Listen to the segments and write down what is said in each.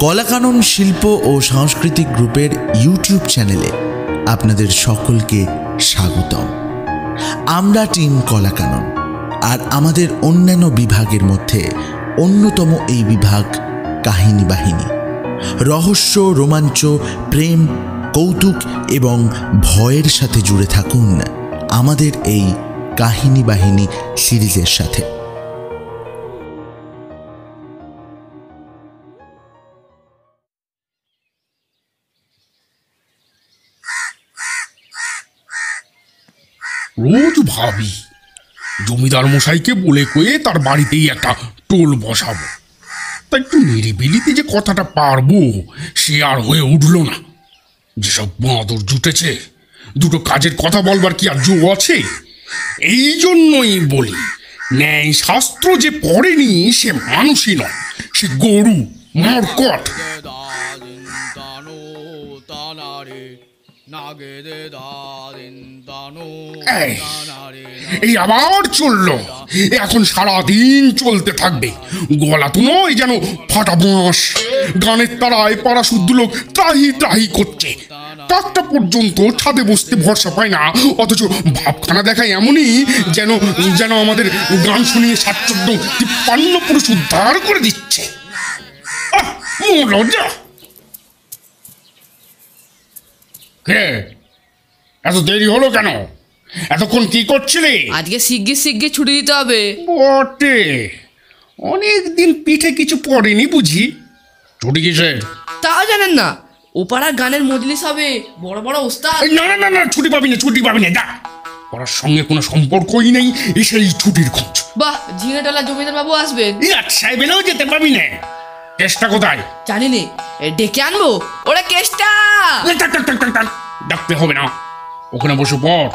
কলাকানন শিল্প ও সাংস্কৃতিক গ্রুপের ইউটিউব চ্যানেলে আপনাদের সকলকে স্বাগতম। আমরা টিম কলাকানন, আর আমাদের অন্যান্য বিভাগের মধ্যে অন্যতম এই বিভাগ কাহিনী বাহিনী। রহস্য, রোমাঞ্চ, প্রেম, কৌতুক এবং ভয়ের সাথে জুড়ে থাকুন আমাদের এই কাহিনী বাহিনী সিরিজের সাথে। রোজ ভাবি জমিদার মশাইকে বলে কয়ে তার বাড়িতেই একটা টোল বসাবো, তা একটু নিরিবিলিতে যে কথাটা পারবো সে আর হয়ে উঠল না। যেসব বাঁদর জুটেছে, দুটো কাজের কথা বলবার কি আর জো আছে? এই জন্যই বলি, ন্যায় শাস্ত্র যে পড়েনি সে মানুষই নয়, সে গরু মরকট। এই আবার চললো, এখন সারাদিন চলতে থাকবে। গলা তো নয় যেন ফাটা বাঁশ, গানের তারায় পাড়া শুদ্ধ লোক ত্রাহি ত্রাহি করছে। টাকটা পর্যন্ত ছাদে বসতে ভরসা পায় না, অথচ ভাবখানা দেখায় এমনই যেন যেন আমাদের গান শুনিয়ে 57 পুরুষ উদ্ধার করে দিচ্ছে। লজ্জা! কে এত দেরি হলো কেন? এতক্ষণ কি করছিলে? আজকে শিগগির ছুটি দিতে হবে। বটে, অনেকদিন পিঠে কিছু পড়েনি বুঝি। ছুটি কিসের? তাও জানেন না? ওপাড়ার গানের মজলিস হবে, বড় বড় ওস্তাদ। না না না না, ছুটি পাবি না যা। ওর সঙ্গে কোনো সম্পর্কই নেই, সেই ছুটির খোঁজ। বাহ, ঝিঙেটলা জমিদার বাবু আসবেন। সাহেবেও যেতে পাবি না। কেসটা কোথায়? জানি নে, ডেকে আনবো। ওরা কেসটা ডাকতে হবে না, ওখানে বসে পড়।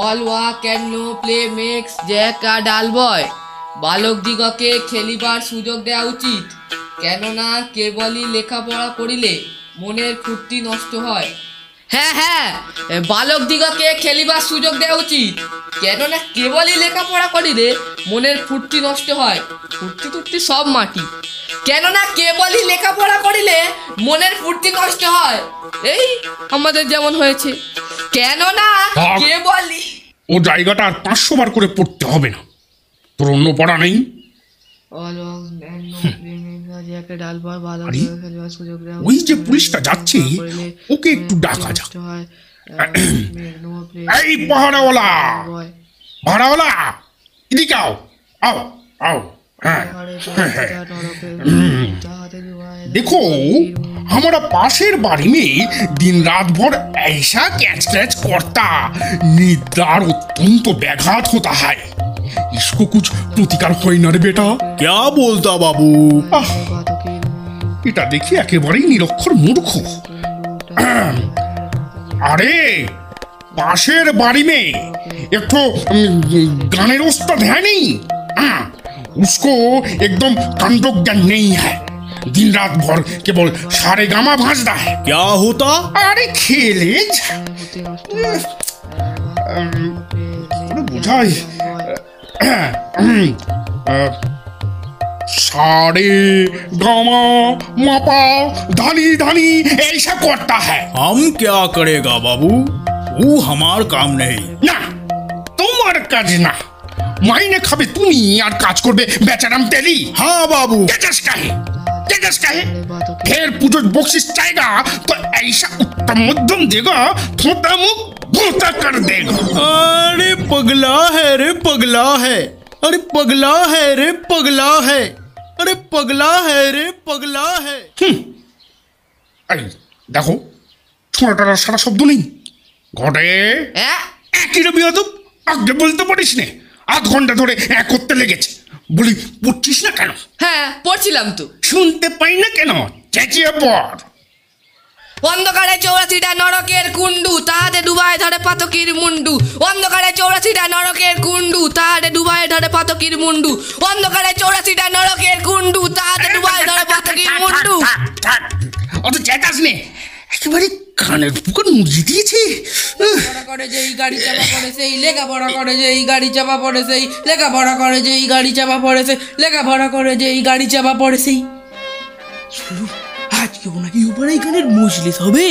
All work and no play makes Jack a dull boy. বালকদিগকে খেলিবার সুযোগ দেওয়া উচিত, কেননা কেবলই লেখাপড়া করিলে মনের ফুর্তি নষ্ট হয়। হ্যাঁ, বালকদিগকে খেলিবার সুযোগ দেওয়া উচিত, কেননা কেবলই লেখাপড়া করিলে মনের ফুর্তি নষ্ট হয়। ফুর্তি সব মাটি, কেননা কেবলই লেখাপড়া করিলে মনের ফুর্তি নষ্ট হয়। এই আমাদের যেমন হয়েছে, কেননা কেবলই। ও জায়গাটা আর 500 বার করে পড়তে হবে না। তোর অন্য পড়া নেই? ওই যে পুলিশটা যাচ্ছে, ওকে একটু ডাকা যাক। এই পাহাড়াওয়ালা, এদিকে আও। देखो, हमारा पासेर बाड़ी में दिन रात भर ऐसा कैच करता, निद्रार अत्यंत व्याघात होता है। इसको कुछ प्रतिकार হয় না রে বেটা? क्या बोलता बाबू? এটা দেখি একেবারেই নিরক্ষর মূর্খ। अरे पासेर बाड़ी में एक तो गानेर उस्ताद है नहीं, उसको एकदम कांड ज्ञान नहीं है। दिन रात भर केवल सारे गामा भाजता है। क्या होता? अरे खेले बुझाई सारे गामा मापा धानी धानी ऐसा करता है। हम क्या करेगा बाबू? वो हमार काम नहीं। ना তোমার কাজ না, মাইনে খাবে তুমি আর কাজ করবে বেচারাম তেলি। हाँ बाबू। तेजस का है फिर पूजो बख्शिश चाहेगा तो ऐसा उत्तम मध्यम देगा, थोड़ा मुख भूता कर देगा। अरे पगला है रे, पगला है। अरे पगला है रे, पगला है। अरे पगला है रे, पगला है। দেখো ছোঁড়াটার সারা শব্দ নেই। ঘটে একই রবি আগে বলতে পারিস নে, আধ ঘন্টা ধরে এক করতে লেগেছে। বলি পড়ছিস না কেন? হ্যাঁ পড়ছিলাম তো। শুনতে পাই না কেন? চেঁচিয়ে পড়। অন্ধকারে 84টা নরকের কুণ্ডু, তাহাতে ডুবায় ধরে পাতকির মুন্ডু। অন্ধকারে 84টা নরকের কুণ্ডু, তাহাতে ডুবায় ধরে পাতকির মুন্ডু। অন্ধকারে 84টা নরকের কুণ্ডু, তাহাতে ডুবায় ধরে পাতকির মুন্ডু। অত চেঁচাস নে, একেবারে কানের পুকুর মুরগি দিয়েছে। লেখাপড়া করে যেই গাড়ি চাপা পড়ে সেই, লেখাপড়া করে যেই গাড়ি চাপা পড়ে সেই, লেখাপড়া করে যেই গাড়ি চাপা পড়ে সেই, লেখাপড়া করে যেই গাড়ি চাপা পড়ে সেই। আজকে নাকি উপরে এখানে মজলিস হবে।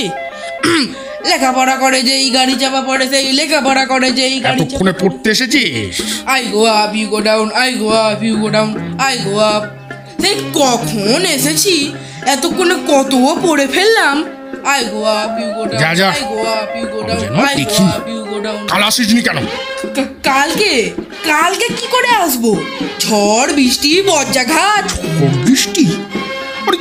লেখাপড়া করে যেই গাড়ি চাপা পড়ে সেই, লেখাপড়া করে যেই গাড়ি এতক্ষণে পড়তে এসেছিস? I go up, you go down, I go up, you go down, I go up. সেই কখন এসেছি, এতক্ষণে কত পড়ে ফেললাম। I go up, you go down, যা, যা। I go up, you go down, যেন I go দেখি। up, you go down. কাল আসিসনি কেন? কালকে কালকে কি করে আসবো? ঝড় বৃষ্টি বজ্রাঘাত। ঝড় বৃষ্টি? আরে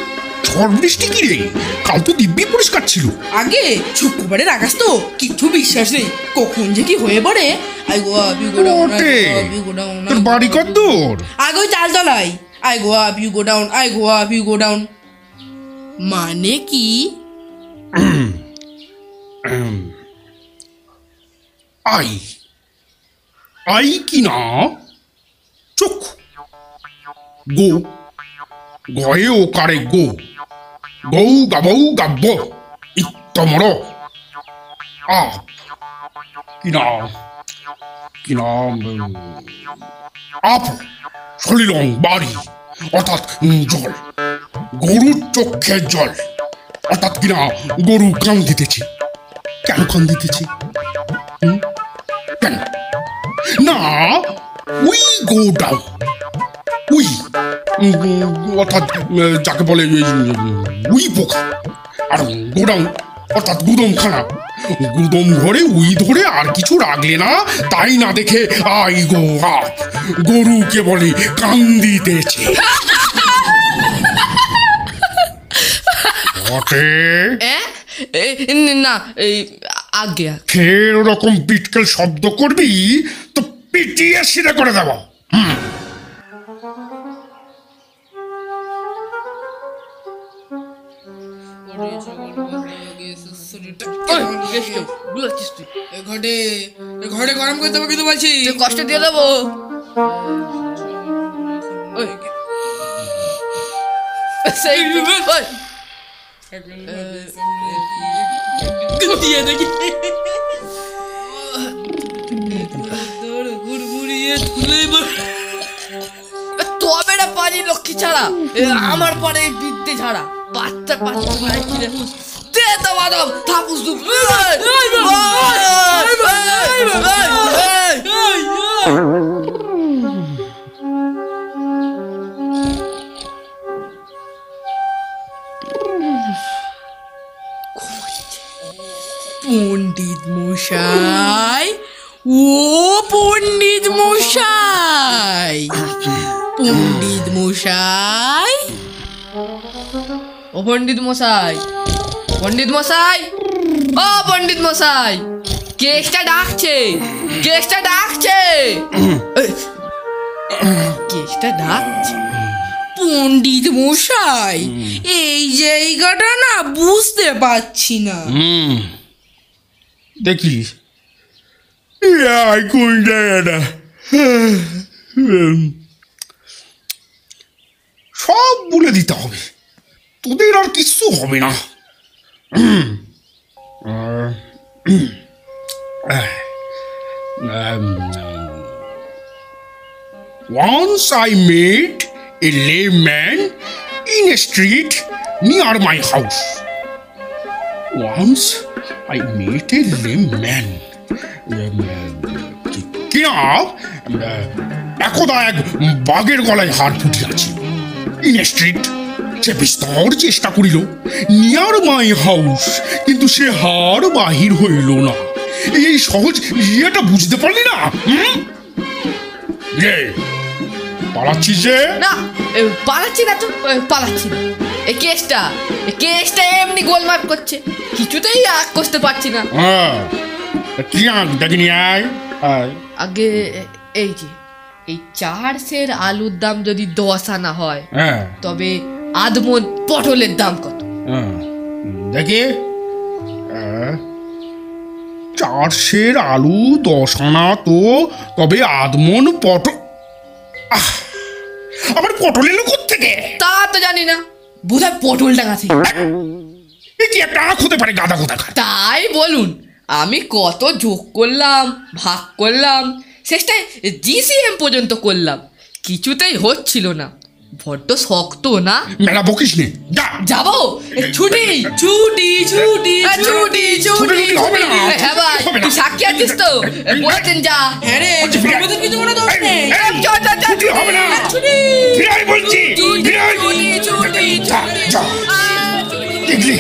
ঝড় বৃষ্টি কি রে? কাল তো দিব্যি পরিষ্কার ছিল। আগে শুক্রবারের আকাশ তো কিছু বিশ্বাস নেই, কখন যে কি হয়ে পড়ে। I go up, you go down, I ওঠে। go up, you go down, I তোর go বাড়ি up. কদ্দূর? আগে ওই চালতলায়। I go up, you go down, I go up, you go down. মানে কি? আই আই কি না চোখ গো গয়ে ও কারে গো গৌ গাবৌ গাব্য ইত্তমর আ কি না আপ সলিলং বাড়ি অর্থাৎ জল, গরুর চোখের জল অর্থাৎ কিনা গরু কান দিতেছে। কেন কান দিতেছে? কেন না উই গো ডাউন, উই অর্থাৎ যাকে বলে উই পোকা, আর গোডাউন অর্থাৎ গুদম খানা। গুদম ঘরে উই ধরে আর কিছু রাখলে না, তাই না দেখে আই গো আপ, গরুকে বলে কান দিতেছে। না এই আগে ফের ওরকম পিটকেল শব্দ করবি তো পিটিয়ে সিধে করে দেব। ঘরে গরম করে দেবো কিন্তু বলছি, কষ্ট দিয়ে দেবো। সেই দিয়ে দেখি তবে না পারি লক্ষ্মী ছাড়া আমার পরে বিদ্যে ছাড়া বাচ্চা পণ্ডিত মশাই, ও পণ্ডিত মশাই, পণ্ডিত মশাই, ও পণ্ডিত মশাই, পণ্ডিত মশাই, ও পণ্ডিত মশাই, কেসটা ডাকছে, কেসটা ডাকছে, কেসটা ডাকছে। পণ্ডিত মশাই, এই জায়গাটা না বুঝতে পারছি না। দেখি কোন জায়গাটা সব বলে দিতে হবে, তোদের আর কিছু হবে না। Once I met a layman in a street near my house. Once I met a layman. একদা এক বাঘের গলায় হার ফুটিয়াছে। ইন এ স্ট্রিট সে বিস্তর চেষ্টা করিল নিয়ার মাই হাউস, কিন্তু সে হার বাহির হইল না। এই সহজ ইয়েটা বুঝতে পারলি না? পালাচ্ছিস যে? না পালাচ্ছি না তো, পালাচ্ছি না। এই কেসটা এমনি গোলমাল করছে, কিছুতেই আগ করতে পারছি না। কি আগ ডাকিনি? আগে এই যে এই 4 সের আলুর দাম যদি 10 আনা হয়, তবে আধমন পটলের দাম কত? দেখি 4 সের আলু 10 আনা তো, তবে আধমন পটল। আবার পটল এলো কোত্থেকে? তা তো জানি না, বোধহয় পটল ডাঙাছে। এ কি একটা আখ হতে পারে গাদা কোথাকার? তাই বলুন, আমি কত যোগ করলাম, ভাগ করলাম, শেষটায় জিসিএম পর্যন্ত করলাম, কিছুতেই হচ্ছিল না। বড্ড শক্ত না? মেলা বকিস নে, যা। যাবো? ছুটি ছুটি ছুটি ছুটি ছুটি হবে না। হ্যাঁ ভাই, তুই সাক্ষী আছিস তো? বলেছেন যা। হ্যাঁ রে, আমাদের কিছু কোনো দোষ নেই। ছুটি হবে না, ফিরাই বলছি, ফিরাই। যা, যা। দেখলি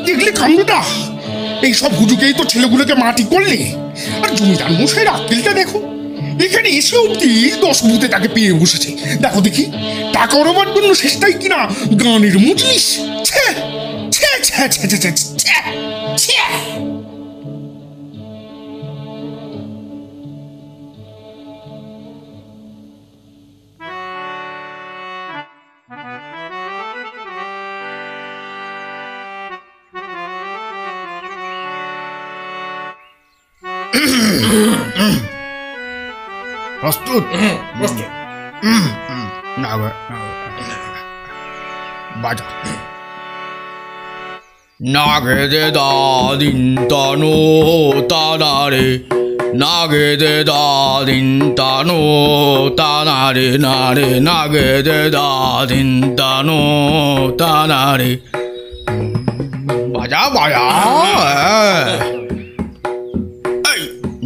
দেখলি কামড়ুটা, এইসব হুজুকেই তো ছেলেগুলোকে মাটি করলে। আর জমিদার মশাইয়ের আক্কেলটা দেখো, এখানে এসে অব্দি 10 বুথে তাকে পেয়ে বসেছে। দেখো দেখি, টাকা ওরবার জন্য শেষটাই কিনা গানের মজলিস। ছে ছে ছে ছে ছে ছে ছে ছে। প্রস্তুত? প্রস্তুত। বাজা। নাগে দে দা দিন তানো তানারে, নাগে দে দা দিন তানো তানারে নারে, নাগে দে দা দিন তানো তানারে। বাজা বাজা।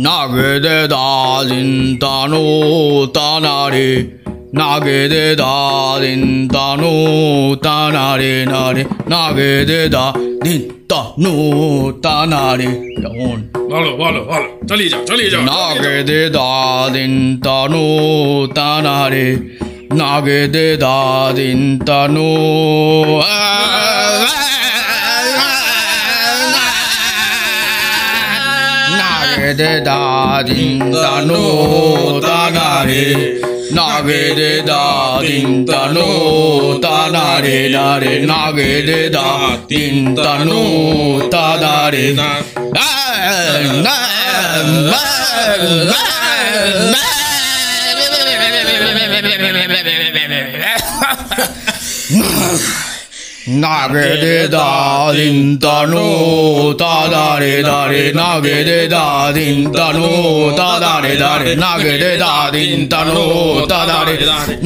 নাগে দে দা দিন তানো তানারে, নাগে দে দা দিন তানো তানারে নারে, নাগে দে দা দিন তানো তানারে। কেমন? ভালো ভালো ভালো, চালিয়ে যাও চালিয়ে যাও। নাগে দে দা দিন তানো তানারে, নাগে দে দা দিন তানো। নাগে দে দা দিন তানো তানারে, নাগে দে দা দিন তানো তানারে নারে, নাগে দে দা দিন তানো তানারে। নাগে দে দা দিন তানো তাদারে দারে, নাগে দে দা দিন তানো তাদারে দারে, নাগে দে দা দিন তানো তাদারে,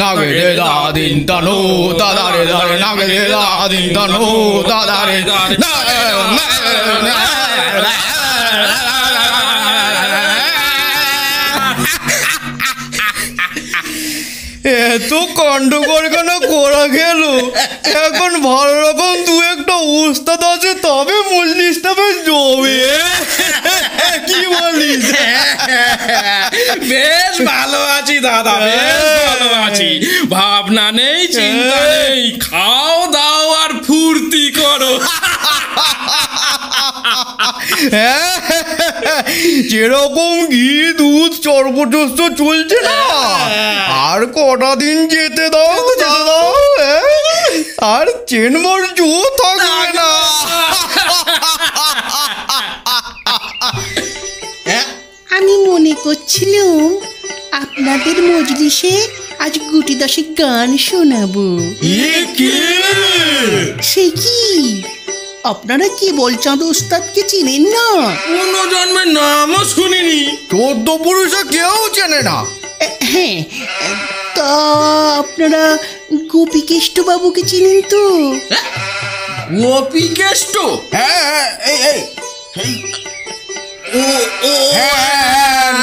নাগে দে দা দিন তানো তাদারে দারে, নাগে দে দা দিন তানো তাদারে। এত কাণ্ডকর কেন করা গেল? এখন ভালো রকম দু একটা উস্তাদ আছে, তবে মজলিসটা বেশ জমে। কি বলিস? বেশ ভালো আছি দাদা, বেশ ভালো আছি। ভাবনা নেই, চিন্তা নেই, খাও দাও আর ফুর্তি করো। যেরকম ঘি দুধ চর্বচস্ত চলছে না, আর কটা দিন যেতে দাও যেতে দাও, আর চেনমর জো থাকবে না। আমি মনে করছিলাম আপনাদের মজলিসে আজ গুটি দশেক গান শোনাবো। সে কি, আপনারা কি বলচাঁদ ওস্তাদকে চিনেন না? কোনো জন্মের নামও শুনিনি। 14 পুরুষে কেউ চেনে না। হ্যাঁ, তা আপনারা গোপীকেষ্ট বাবুকে চিনেন তো? গোপীকেষ্ট? হ্যাঁ,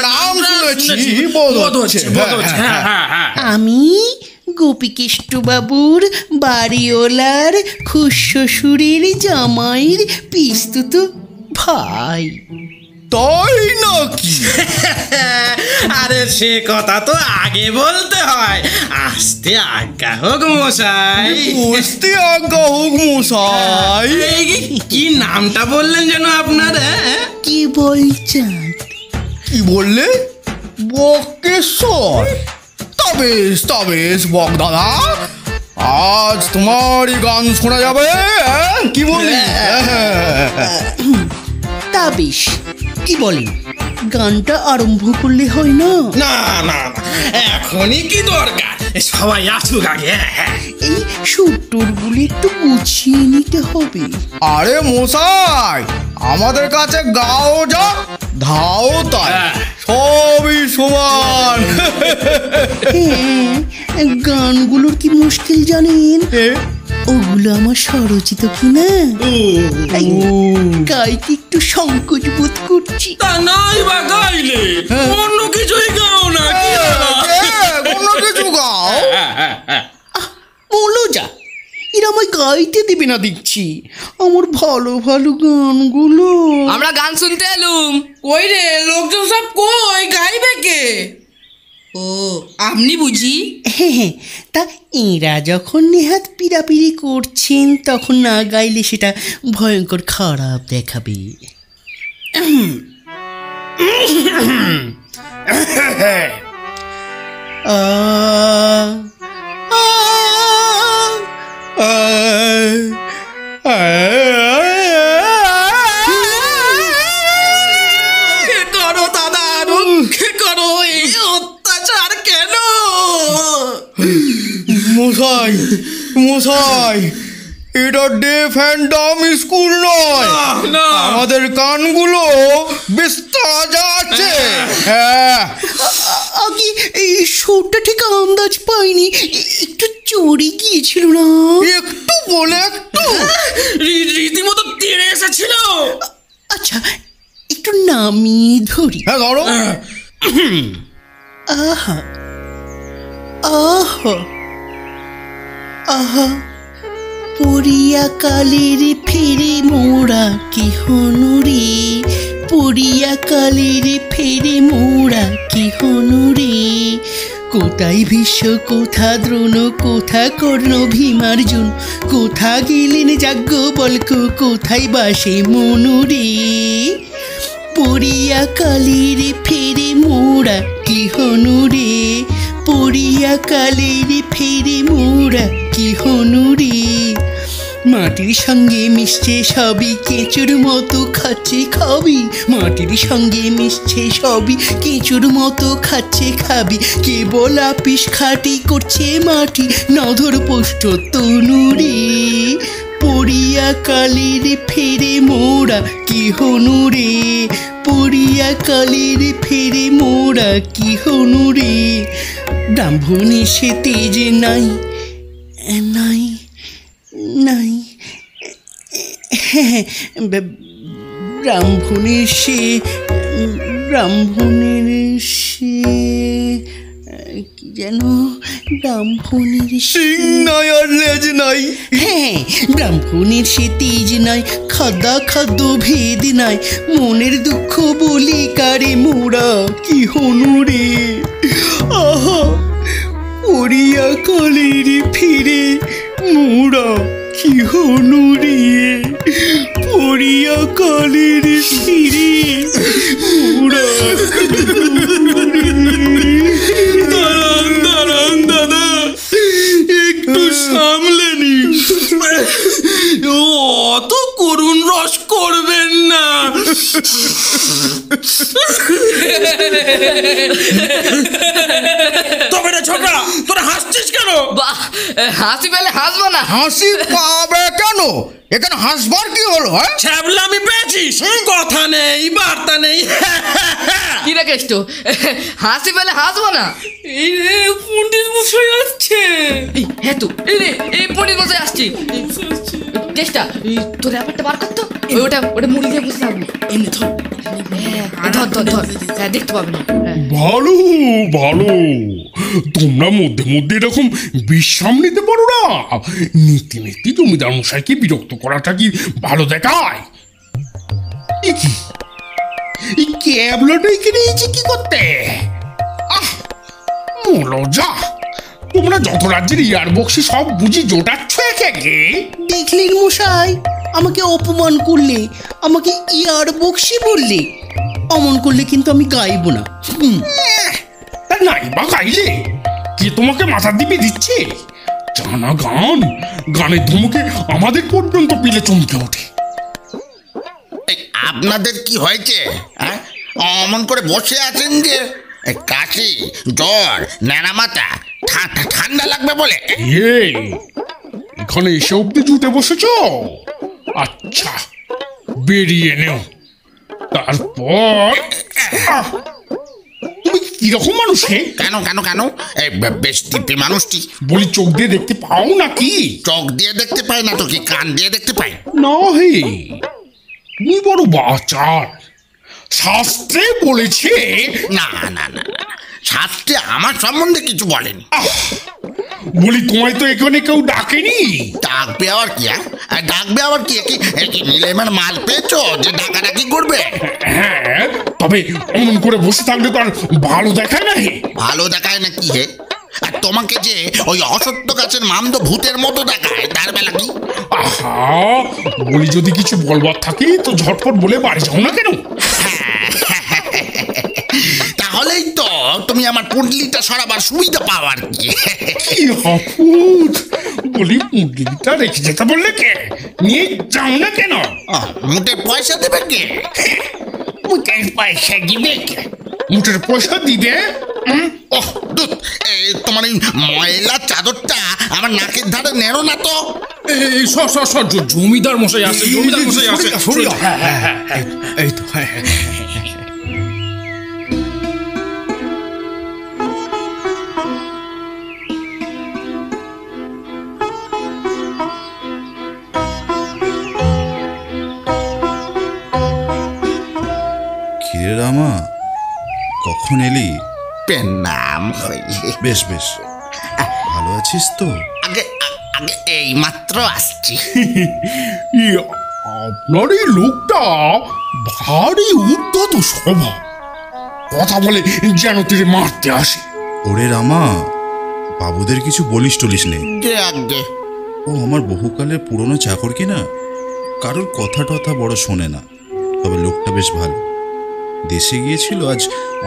নাম শুনেছি, বোধ হচ্ছে। আমি গোপীকেষ্ট বাবুর বাড়িওয়ালার খুশ্বশুরের জামাইয়ের পিস্তুত ভাই। তাই নাকি? আরে সে কথা তো আগে বলতে হয়। আস্তে আজ্ঞা হোক মশাই। বুঝতে আজ্ঞা হোক মশাই। কি নামটা বললেন যেন আপনার? কি বলছেন? কি বললে? বক্রেশ্বর? তবেশ তবেশ বক দাদা, আজ তোমারই গান শোনা যাবে। কি বলি? তা বেশ, কি বলেন, গানটা আরম্ভ করলে হয় না? না না না, এখনই কি দরকার? সবাই আসুক আগে। এই সুরটুরগুলো একটু গুছিয়ে নিতে হবে। আরে মশাই, আমাদের কাছে গাও যা ধাও তাই, সবই সমান। হ্যাঁ, গানগুলোর কি মুশকিল জানেন? ওগুলো আমার স্বরচিত কিনা, গাইতে একটু সংকোচ বোধ করছি। তা নাই বা গাইলে অন্য কিছুই গাও না। অন্য কিছু গাও। বলো যা, এরা আমায় গাইতে দেবে না দেখছি আমার ভালো ভালো গানগুলো। আমরা গান শুনতে এলুম। কই রে, লোকজন সব কই, গাইবে কে? ও, আপনি বুঝি? হ্যাঁ, তা এরা যখন নেহাত পিড়াপিড়ি করছেন তখন না গাইলে সেটা ভয়ঙ্কর খারাপ দেখাবে। করো দাদা, রক্ষে করো, এই অত্যাচার কেন? মশাই মশাই, এটা ডেফ অ্যান্ড ডাম স্কুল নয়। আমাদের কানগুলো বেশ তাজা আছে। হ্যাঁ, আগে এই সুরটা ঠিক আন্দাজ পাইনি, একটু চড়ে গিয়েছিল না? একটু বলে একটু রীতিমতো তেড়ে এসেছিল। আচ্ছা, একটু নামিয়ে ধরি। হ্যাঁ ধরো। আহা আহা আহা, পড়িয়া কালের ফেরে মোরা কি হনুরে, পড়িয়া কালের ফেরে মোরা কি হনুরে। কোথায় ভীষ্ম, কোথা দ্রোণ, কোথা কর্ণ ভীমার্জুন, কোথা গেলেন যাজ্ঞবল্ক্য, কোথায় বাসে মনুরে। পড়িয়া কালের ফেরে মোরা কি হনুরে, পড়িয়া কালের ফেরে মোরা কি হনুরে। মাটির সঙ্গে মিশছে সবই, কেঁচুর মতো খাচ্ছে খাবি, মাটির সঙ্গে মিশছে সবই, কেঁচুর মতো খাচ্ছে খাবি। কেবল আপিস খাটি করছে মাটি, নধর পোষ্ট তনুরে। পড়িয়া কালের ফেরে মোরা কি হনুরে, পড়িয়া কালের ফেরে মোরা কি হনুরে। ব্রাহ্মণে সে তেজ নাই নাই নাই, হ্যাঁ, ব্রাহ্মণের সে, ব্রাহ্মণের সে কি যেন, ব্রাহ্মণের সিং নাই আর লেজ নাই। হ্যাঁ, ব্রাহ্মণের সে তেজ নাই, খাদ্যা খাদ্য ভেদ নাই, মনের দুঃখ বলি কারে মোরা কি হনুরে। আহা, পড়িয়া কালের ফিরে মোরা কি হনুরে, পড়িয়া কালের ফিরে মোরা। দাঁড়ান দাঁড়ান দাদা, একটু সামলে নি, অত করুণ রস করবেন না। তবে রে ছোকরা, তোরা হাসছিস কেন? বাহ, হাসি পেলে হাসবো না? হাসি পাবে কেন? এখানে হাসবার কি হলো? হ্যাঁ, ছ্যাবলামি পেয়েছিস, কথা নেই বার্তা নেই। কি রে কেষ্ট, হাসি পেলে হাসবো না? এই রে, পণ্ডিত মশাই আসছে। হ্যাঁ তো, এই রে, এই পণ্ডিত মশাই আসছে। কেষ্টা, তোর ব্যাপারটা বার করতো, ওটা ওটা মুড়ি দিয়ে বসে থাকবো। এমনি ধর, ধর ধর ধর, হ্যাঁ, দেখতে পাবে না। ভালো ভালো, তোমরা মধ্যে মধ্যে এরকম বিশ্রাম নিতে পারো না? নীতি নীতি জমিদার মশাইকে বিরক্ত করাটা কি ভালো দেখায়? এ কি, এই ক্যাবলাটা এখানে এসে কি করতে? আহ, মলজা, তোমরা যত রাজ্যের ইয়ার বক্সি সব বুঝি জোটাচ্ছ একে একে। দেখলেন মশাই, আমাকে অপমান করলে, আমাকে ইয়ার বক্সি বললে। অমন করলে কিন্তু আমি গাইব না। তা নাই বা গাইলে কে তোমাকে মাথা দিবে দিচ্ছে? জানা গান, গানের ধমকে আমাদের পর্যন্ত পিলে চমকে ওঠে। আপনাদের কি হয়েছে? হ্যাঁ, অমন করে বসে আছেন যে? কাশি, জ্বর, ন্যাড়া মাথা, ঠান্ডা লাগবে বলে? এখানে এসে অব্দি জুটে বসেছ? আচ্ছা, বেরিয়ে নেও। তারপর তুমি কিরকম মানুষ হে? কেন কেন কেন? এই বেশ দিব্যি মানুষটি। বলি, চোখ দিয়ে দেখতে পাও নাকি? চোখ দিয়ে দেখতে পাই না তো কি কান দিয়ে দেখতে পাই? না হে, তুমি বড় বাচাল। শাস্ত্রে বলেছে। না না না না, শাস্ত্রে আমার সম্বন্ধে কিছু বলেনি। বলি, তোমায় তো এখানে কেউ ডাকেনি। ডাকবে আবার কি? ডাকবে আবার কি? কি নিলামের মাল পেয়েছো যে ডাকাডাকি করবে? হ্যাঁ, তবে অমন করে বসে থাকলে তো আর ভালো দেখায় না হে। ভালো দেখায় না কি হে? আর তোমাকে যে ওই অসত্য গাছের মামদো ভূতের মতো দেখায়, তার বেলা কি? আহা, বলি, যদি কিছু বলবার থাকে তো ঝটপট বলে বাড়ি যাও না কেন? তাহলেই তো তুমি আমার পুঁটলিটা সরাবার সুবিধা পাও আর কি। কি হাফুজ, বলি, মুরগিটা রেখে যেতে বললে কে? নিয়ে যাও না কেন? মুটে পয়সা দেবে কে? মুটের পয়সা দিবে কে? মুটের পয়সা দিবে? ওহ দুধ, তোমার এই ময়লা চাদরটা আমার নাকের ধারে নেড়ো না তো। এই সর জমিদার মশাই আসে, জমিদার মশাই আসে। এই তো, হ্যাঁ। কিরে রামা, কখন এলি? প্রণাম হইলে। বেশ বেশ, ভালো আছিস তো? আগে আগে এই মাত্র আসছি। আপনার এই লোকটা ভারী উদ্ধত স্বভাব, কথা বলে যেন তীরে মারতে আসে। ওরে রামা, বাবুদের কিছু বলিস টলিস নেই। আগে ও আমার বহুকালের পুরনো চাকর কিনা, কারোর কথা টথা বড় শোনে না। তবে লোকটা বেশ ভালো। দেশে গিয়েছিল, আজ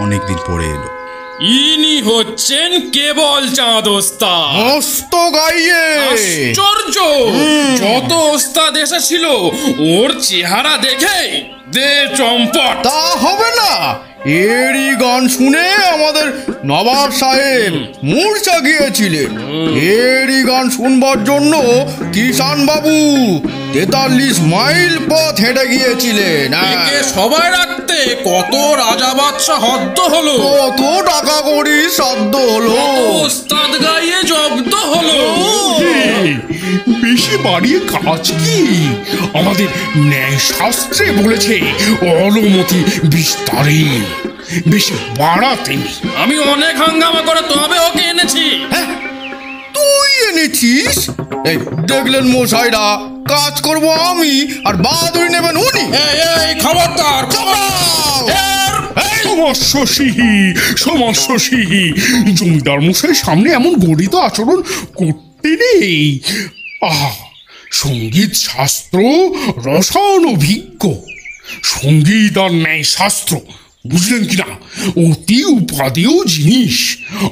অনেকদিন পরে এলো। ইনি হচ্ছেন কেবল চাঁদ ওস্তাদ। মস্ত গাইয়ে আশ্চর্য, যত ওস্তাদ এসেছিল ওর চেহারা দেখে দে চম্পট। তা হবে না, এরই গান শুনে আমাদের নবাব সাহেব মূর্ছা গিয়েছিলেন। এরই গান শুনবার জন্য কিষান বাবু 43 মাইল পথ হেঁটে গিয়েছিলেন। একে সবাই রাখতে কত রাজা বাদশা হদ্দ হলো, কত টাকা করি সাধ্য হলো, ওস্তাদ গাইয়ে জব্দ হলো। বেশি বাড়িয়ে কাজ কি? আমাদের ন্যায় শাস্ত্রে বলেছে অলমতি বিস্তারে, বেশি বাড়াতে নেই। আমি অনেক হাঙ্গামা করে তবে ওকে এনেছি। তুই এনেছিস? এই দেখলেন মশাইরা, কাজ করব আমি আর বাহাদুরি নেবেন উনি। এই খবরদার, সমস্যি জমিদার মশাই সামনে এমন গরিত আচরণ করতে নেই। সঙ্গীত শাস্ত্র রসায়নভিজ্ঞ, সঙ্গীত আর ন্যায় শাস্ত্র, বুঝলেন কিনা, অতি উপাদেয় জিনিস।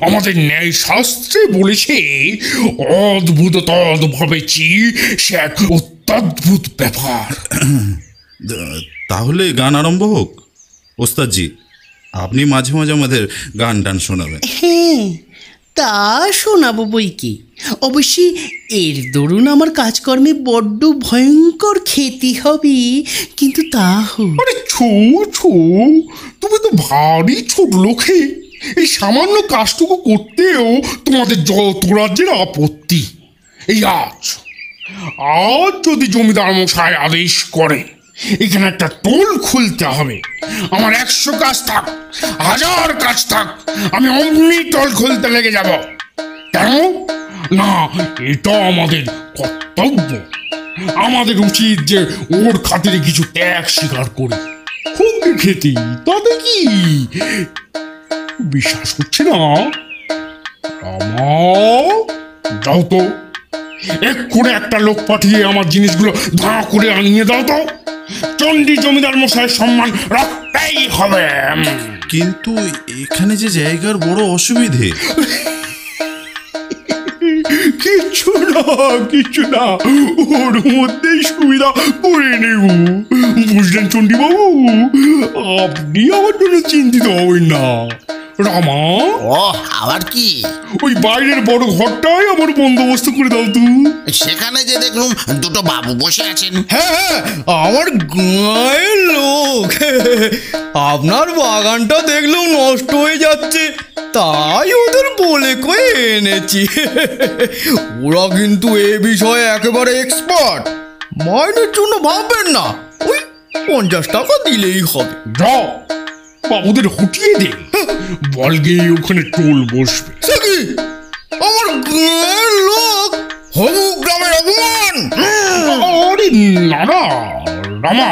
আমাদের ন্যায় শাস্ত্রে বলেছে অদ্ভুত তদ্ভাবে সে এক অত্যদ্ভুত ব্যাপার। তাহলে গান আরম্ভ হোক। ওস্তাদজি, আপনি মাঝে মাঝে আমাদের গান টান শোনাবেন। হ্যাঁ, তা শোনাবো বই কি। অবশ্যই এর দরুন আমার কাজকর্মে বড্ড ভয়ঙ্কর ক্ষতি হবে, কিন্তু তা হোক। আরে তুমি তো ভারী ছোট লোকে। এই সামান্য কাজটুকু করতেও তোমাদের যত রাজ্যের আপত্তি। এই আজ যদি জমিদার মশাই আদেশ করে এখানে একটা টোল খুলতে হবে, আমার 100 কাজ থাক, 1000 কাজ থাক, আমি অমনি টোল খুলতে লেগে যাব। কেন না, এটা আমাদের কর্তব্য। আমাদের উচিত যে ওর খাতিরে কিছু ত্যাগ স্বীকার করি। খুব খেতে তবে কি বিশ্বাস হচ্ছে না? যাও তো, এক্ষুনি একটা লোক পাঠিয়ে আমার জিনিসগুলো ধাঁ করে আনিয়ে দাও তো। চণ্ডী জমিদার মশাইয়ের সম্মান রাখতেই হবে। কিন্তু এখানে যে জায়গার বড় অসুবিধে। কিছু না, ওর মধ্যেই সুবিধা করে নেব। বুঝলেন চণ্ডীবাবু, আপনি আমার জন্য চিন্তিত হবেন না। রামা, ও আবার কি? ওই বাইরের বড় ঘরটাই আমার বন্দোবস্ত করে দাও তো। সেখানে যে দেখলুম দুটো বাবু বসে আছেন। হ্যাঁ হ্যাঁ, আমার গায়ের লোক। আপনার বাগানটা দেখলেও নষ্ট হয়ে যাচ্ছে, তাই ওদের বলে কয়ে এনেছি। ওরা কিন্তু এ বিষয়ে একেবারে এক্সপার্ট। মাইনের জন্য ভাববেন না, ওই 50 টাকা দিলেই হবে। যাও, বাবুদের হটিয়ে দে, বলগে ওখানে টোল বসবে। সে কি? আমার গায়ের লোক হবু গ্রামের অপমান। আরে না না রামা,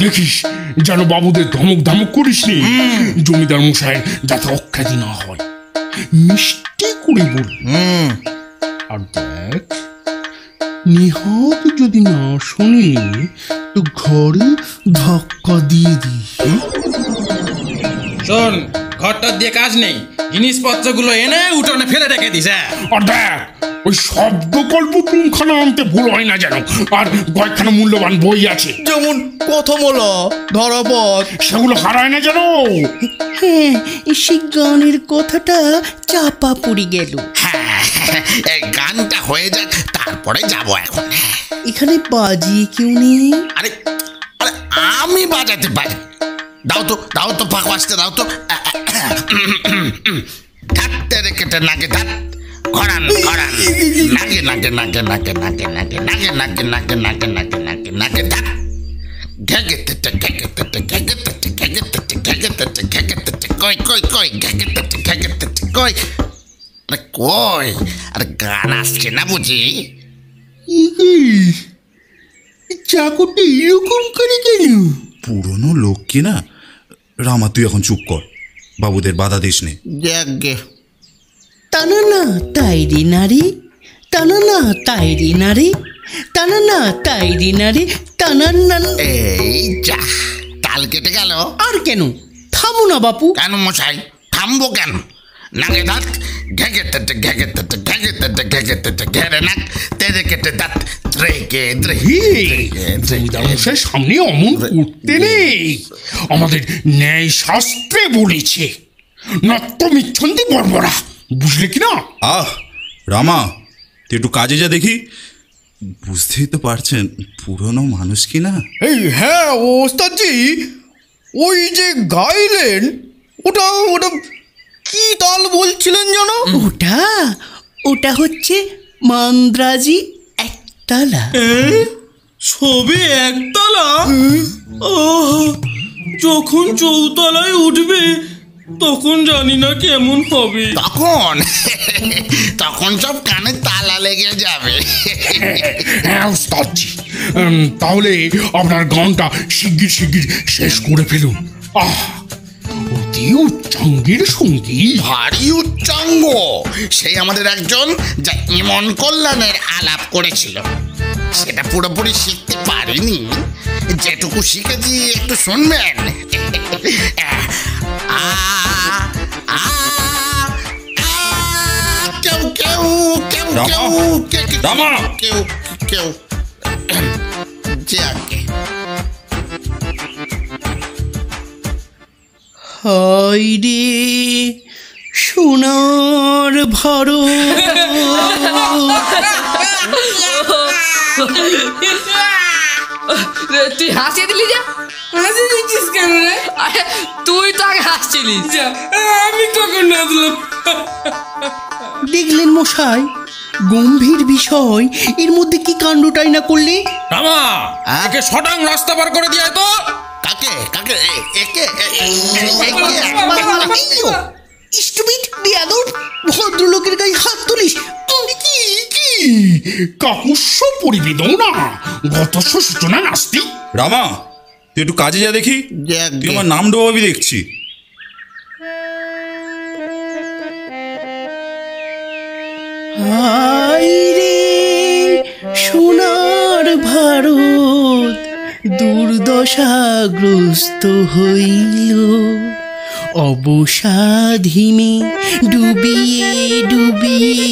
দেখিস যেন বাবুদের ধমক ধমক করিস নি, জমিদার মশাই যাতে অখ্যাতি না হয়। মিষ্টি করে বলবি। আর দেখ, নিহত যদি না শুনি তো ঘরে ধাক্কা দিয়ে দিস। শোন, ঘরটা দিয়ে কাজ নেই, জিনিসপত্রগুলো এনে উঠোনে ফেলে রেখে দিস। আর দেখ, ওই শব্দকল্প পুঙ্খানা আনতে ভুল হয় না যেন। আর কয়েকখানা মূল্যবান বই আছে, যেমন কথামালা, ধারাপথ। সেগুলো হারায় না যেন। হ্যাঁ, সে গানের কথাটা চাপা পড়ে গেল। হ্যাঁ, এই গানটা হয়ে যাক, তারপরে যাব এখন। এখানে বাজিয়ে কেউ নেই? আরে আরে আমি বাজাতে পারি। দাও তো ফাঁক আসতে দাও তো। ধাত্তে রেখেটে নাকে ধাত, ঘরান ঘরান, নাকে নাকে নাকে নাকে নাকে নাকে নাকে নাকে নাকে নাকে নাকে নাকে নাকে ধাত, ঘেগেতে ঘেগেতে ঘেগেতে ঘেগেতে ঘেগেতে ঘেগেতে কই কই কই ঘেগেতে ঘেগেতে কই। আরে কই, আরে গান আসছে না বুঝি? চাকরটা এরকম করে কেন? পুরনো লোক কি না। রামা, তুই এখন চুপ কর, বাবুদের বাধা দিস নে। যাগে টানা না তাইরি নারী, টানা না তাইরি নারী, টানা না তাইরি নারী, টানা না। এই যা, তাল কেটে গেল। আর কেন? থামো না বাপু। কেন মশাই, থামবো কেন? নাকে দাঁত, ঘেগেতে ঘেগেতে ঘেগেতে ঘেগেতে ঘেরে নাক, তেরে কেটে দাঁত, ত্রেকে জমিদার মশাই সামনে অমন করতে নেই। আমাদের ন্যায় শাস্ত্রে বলেছে নত্যমিচ্ছন্তি বর্বরা, বুঝলে কি না? আহ রামা, তুই একটু কাজে যা দেখি। বুঝতেই তো পারছেন পুরনো মানুষ কি না। এই হ্যাঁ ওস্তাদজি, ওই যে গাইলেন, ওটা ওটা কি তাল বলছিলেন জানো? ওটা হচ্ছে মান্দ্রাজি একতালা। ছবি একতলা? যখন চৌতলায় উঠবে তখন জানি না কেমন হবে। তখন সব কানে তালা লেগে যাবে। হ্যাঁ ওস্তাদজি, তাহলে আপনার গানটা শিগগির শিগগির শেষ করে ফেলুন। অতি উচ্চাঙ্গের সঙ্গী, ভারী উচ্চাঙ্গ। সেই আমাদের একজন যা ইমন কল্যাণের আলাপ করেছিল, সেটা পুরোপুরি শিখতে পারিনি। যেটুকু শিখেছি একটু শুনবেন। কেউ কেউ কেউ কেউ কেউ কেউ যাকে হায় রে সোনার ভারত। তুই হাসিয়ে দিলি যে? হাসি দিচ্ছিস কেন রে? আরে তুই তো আগে হাসছিলিস। আমি কখন হাসলাম? দেখলেন মশাই, গম্ভীর বিষয়, এর মধ্যে কি কাণ্ডটাই না করলে। রামা, একে শটাং রাস্তা পার করে দিয়ে তো। কাকে কাকে একে স্টুপিড বেয়াদব, ভদ্রলোকের গায়ে হাত তুলিস। কি কি কাকুস্য পরিবেদন না গত সূচনা নাস্তি। রামা, তুই একটু কাজে যা দেখি। তুই আমার নাম ডোবাবি দেখছি। হায় রে সোনার ভারত, দুর্দশাগ্রস্ত হইল, অবসাধিমে ডুবিয়ে ডুবিয়ে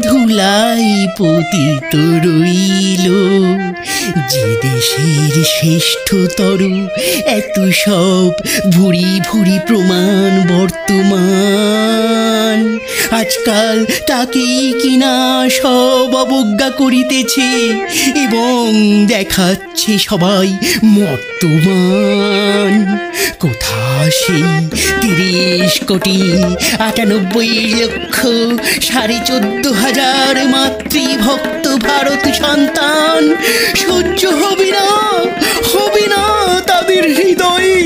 ধুলাই পতিত রইল। যে দেশের শ্রেষ্ঠতর এত সব ভুরি ভুরি প্রমাণ বর্তমান, আজকাল তাকেই কিনা সব অবজ্ঞা করিতেছে এবং দেখাচ্ছে সবাই মর্তমান। কোথা সেই 30,98,14,500 মাতৃভক্ত ভারত সন্তান সহ্য হবে না তাদের হৃদয়ে।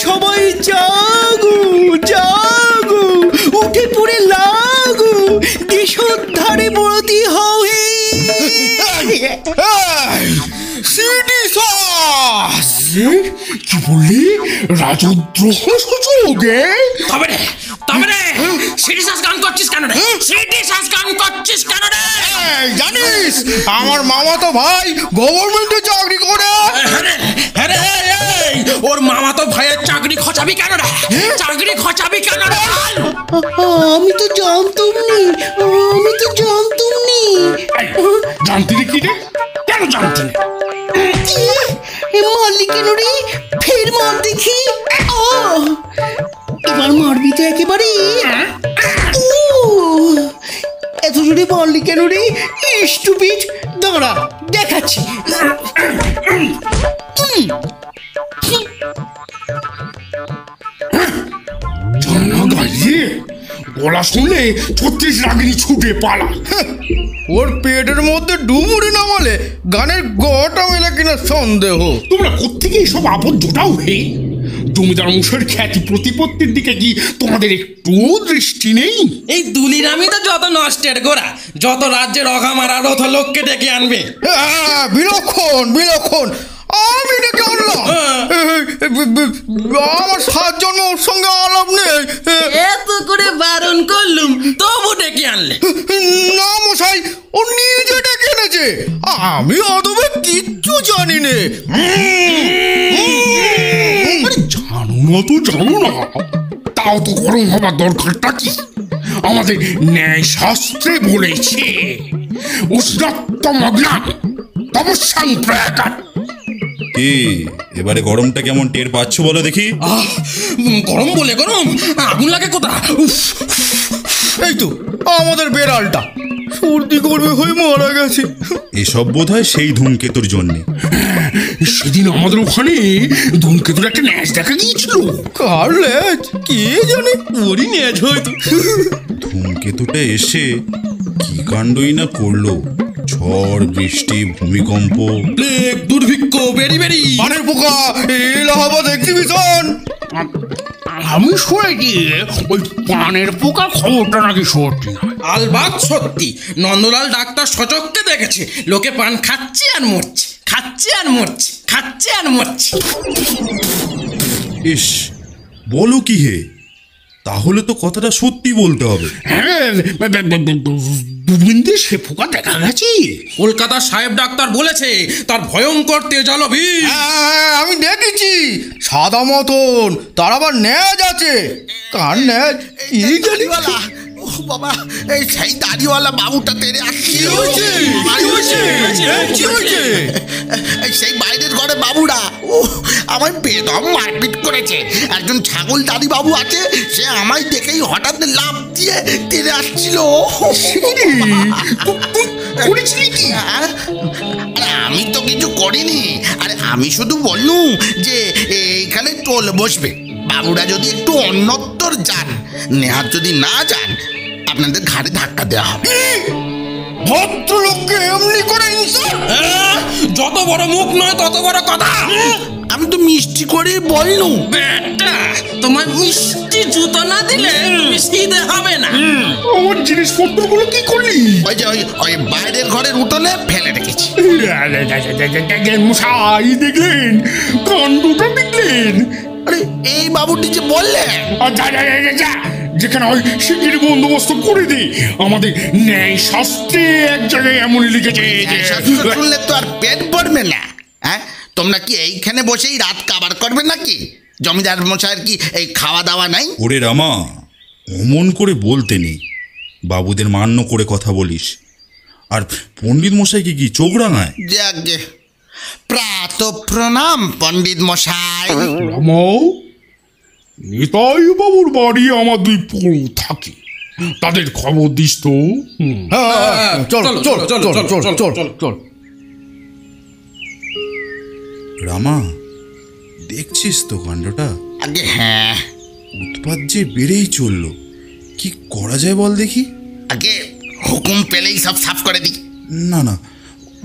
সবাই জাগো জাগো, উঠে পড়ে লাগো, দেশোদ্ধারে ব্রতী হও হে। কি বললি? রাজদ্রোহ সুযোগে? তবে রে সিরিয়াস গান করছিস কেন রে? সিরিয়াস গান করছিস কেন রে? জানিস আমার মামা তো ভাই গভর্নমেন্টে চাকরি করে। হ্যাঁ রে, ওর মামা তো ভাইয়ের চাকরি খচাবি কেন রে? চাকরি খচাবি কেন রে? আমি তো জানতাম নি। জানতি রে? কি রে? কেন জানতি? মারলি কেন রে? ফের মার দেখি। এবার মারবি তো একেবারে। এত জোরে মারলি কেন রে স্টুপিড? দাঁড়া দেখাচ্ছি। গলা শুনলে 36 রাগিনী ছুটে পালা। ওর পেটের মধ্যে ডুমুরে নামালে গানের গটা মেলা কিনা সন্দেহ। তোমরা কোত্থেকে এসব আপদ জোটাও হে? জমিদার মশাইয়ের খ্যাতি প্রতিপত্তির দিকে কি তোমাদের একটু দৃষ্টি নেই? এই দুলিরামি তো যত নষ্টের গোড়া, যত রাজ্যের অঘামারা রথ লোককে ডেকে আনবে। বিলক্ষণ আমি ডেকে আনলাম? আমার 7 জন্ম ওর সঙ্গে আলাপ নেই। এত করে বারণ করলুম তবু ডেকে আনলে? না মশাই, ও নিজে ডেকে এনেছে। আমি অদবে কিচ্ছু জানি নে। জানো না, তাও তো গরম হবার দরকারটা কি? আমাদের ন্যায় শাস্ত্রে বলেছে উষ্ণাত্মগ্নান তমস্যাং প্রয়াকার। কি এবারে গরমটা কেমন টের পাচ্ছ বলো দেখি? গরম বলে গরম, আগুন লাগে কোথা? এই তো আমাদের বেড়ালটা সর্দি গরমে হয়ে মারা গেছে। এসব বোধ হয় সেই ধূমকেতুর জন্যে। সেদিন আমাদের ওখানে ধূমকেতুর একটা ন্যাচ দেখা গিয়েছিল। কার ল্যাচ? কে জানে, ওরই ন্যাচ হয়তো। ধূমকেতুটা এসে কি কাণ্ডই না করলো। ঝড় বৃষ্টি ভূমিকম্প, প্লেগ দুর্ভিক্ষ বেরি পানের পোকা, এলাহাবাদ এক্সিবিশন। আমি শুনেছি ওই পানের পোকা খবরটা নাকি সত্যি নয়। আলবাত সত্যি। নন্দলাল ডাক্তার সচক্ষে দেখেছে লোকে পান খাচ্ছে আর মরছে, খাচ্ছে আর মরছে, খাচ্ছে আর মরছে। ইস, বলো কি হে? তাহলে তো কথাটা সত্যি বলতে হবে। হ্যাঁ, দুর্বিন্দে সে পোকা দেখা গেছে। কলকাতার সাহেব ডাক্তার বলেছে তার ভয়ঙ্কর তেজালো বিষ। আমি দেখেছি সাদা মতন, তার আবার ন্যাজ আছে। কার ন্যাজ কি জানি। বাবা, এই সেই দাড়িওয়ালা বাবুটা তেরে আসছিল। সেই বাইরের ঘরে বাবুরা আমায় বেদম মারপিট করেছে। একজন ছাগল দাড়ি বাবু আছে, সে আমায় দেখেই হঠাৎ লাফ দিয়ে তেরে আসছিল। আমি তো কিছু করিনি। আরে আমি শুধু বললুম যে এইখানে টোল বসবে, বাবুরা যদি একটু অন্যত্তর যান, নেহাত যদি না যান আপনাদের ঘাড়ে ধাক্কা দেওয়া হবে। ভদ্রলোককে এমনি করে যত বড় মুখ নয় তত বড় কথা। আমি তো মিষ্টি করে বললুম। বেটা, তোমার মিষ্টি জুতো না দিলে মিষ্টিতে হবে না। আমার জিনিসপত্রগুলো কি করলি? ওই যে ওই বাইরের ঘরের উঠোনে ফেলে রেখেছি। মশাই দেখলেন, কাণ্ডটা দেখলেন? আরে এই বাবুটি যে বললেন, যেখানে হয় শিগগির বন্দোবস্ত করে দিই। আমাদের ন্যায় শাস্ত্রে এক জায়গায় এমনই লিখেছে। শুনলে তো আর পেট ভরবে না। হ্যাঁ, তোমরা কি এইখানে বসেই রাত কাবার করবে নাকি? জমিদার মশাইয়ের কি এই খাওয়া দাওয়া নাই? ওরে রামা, অমন করে বলতে নেই। বাবুদের মান্য করে কথা বলিস। আর পণ্ডিত মশাইকে কি চোখ রাঙায়? যাকে শত প্রণাম পণ্ডিত মশাই। রামাও, নিতাই বাবুর বাড়ি আমার দুই পড়ু থাকে, তাদের খবর দিস তো। চল চল চল চল চল চল চল। রামা, দেখছিস তো কাণ্ডটা? আগে হ্যাঁ, উৎপাত যে বেড়েই চললো। কি করা যায় বল দেখি? আগে হুকুম পেলেই সব সাফ করে দিই। না না,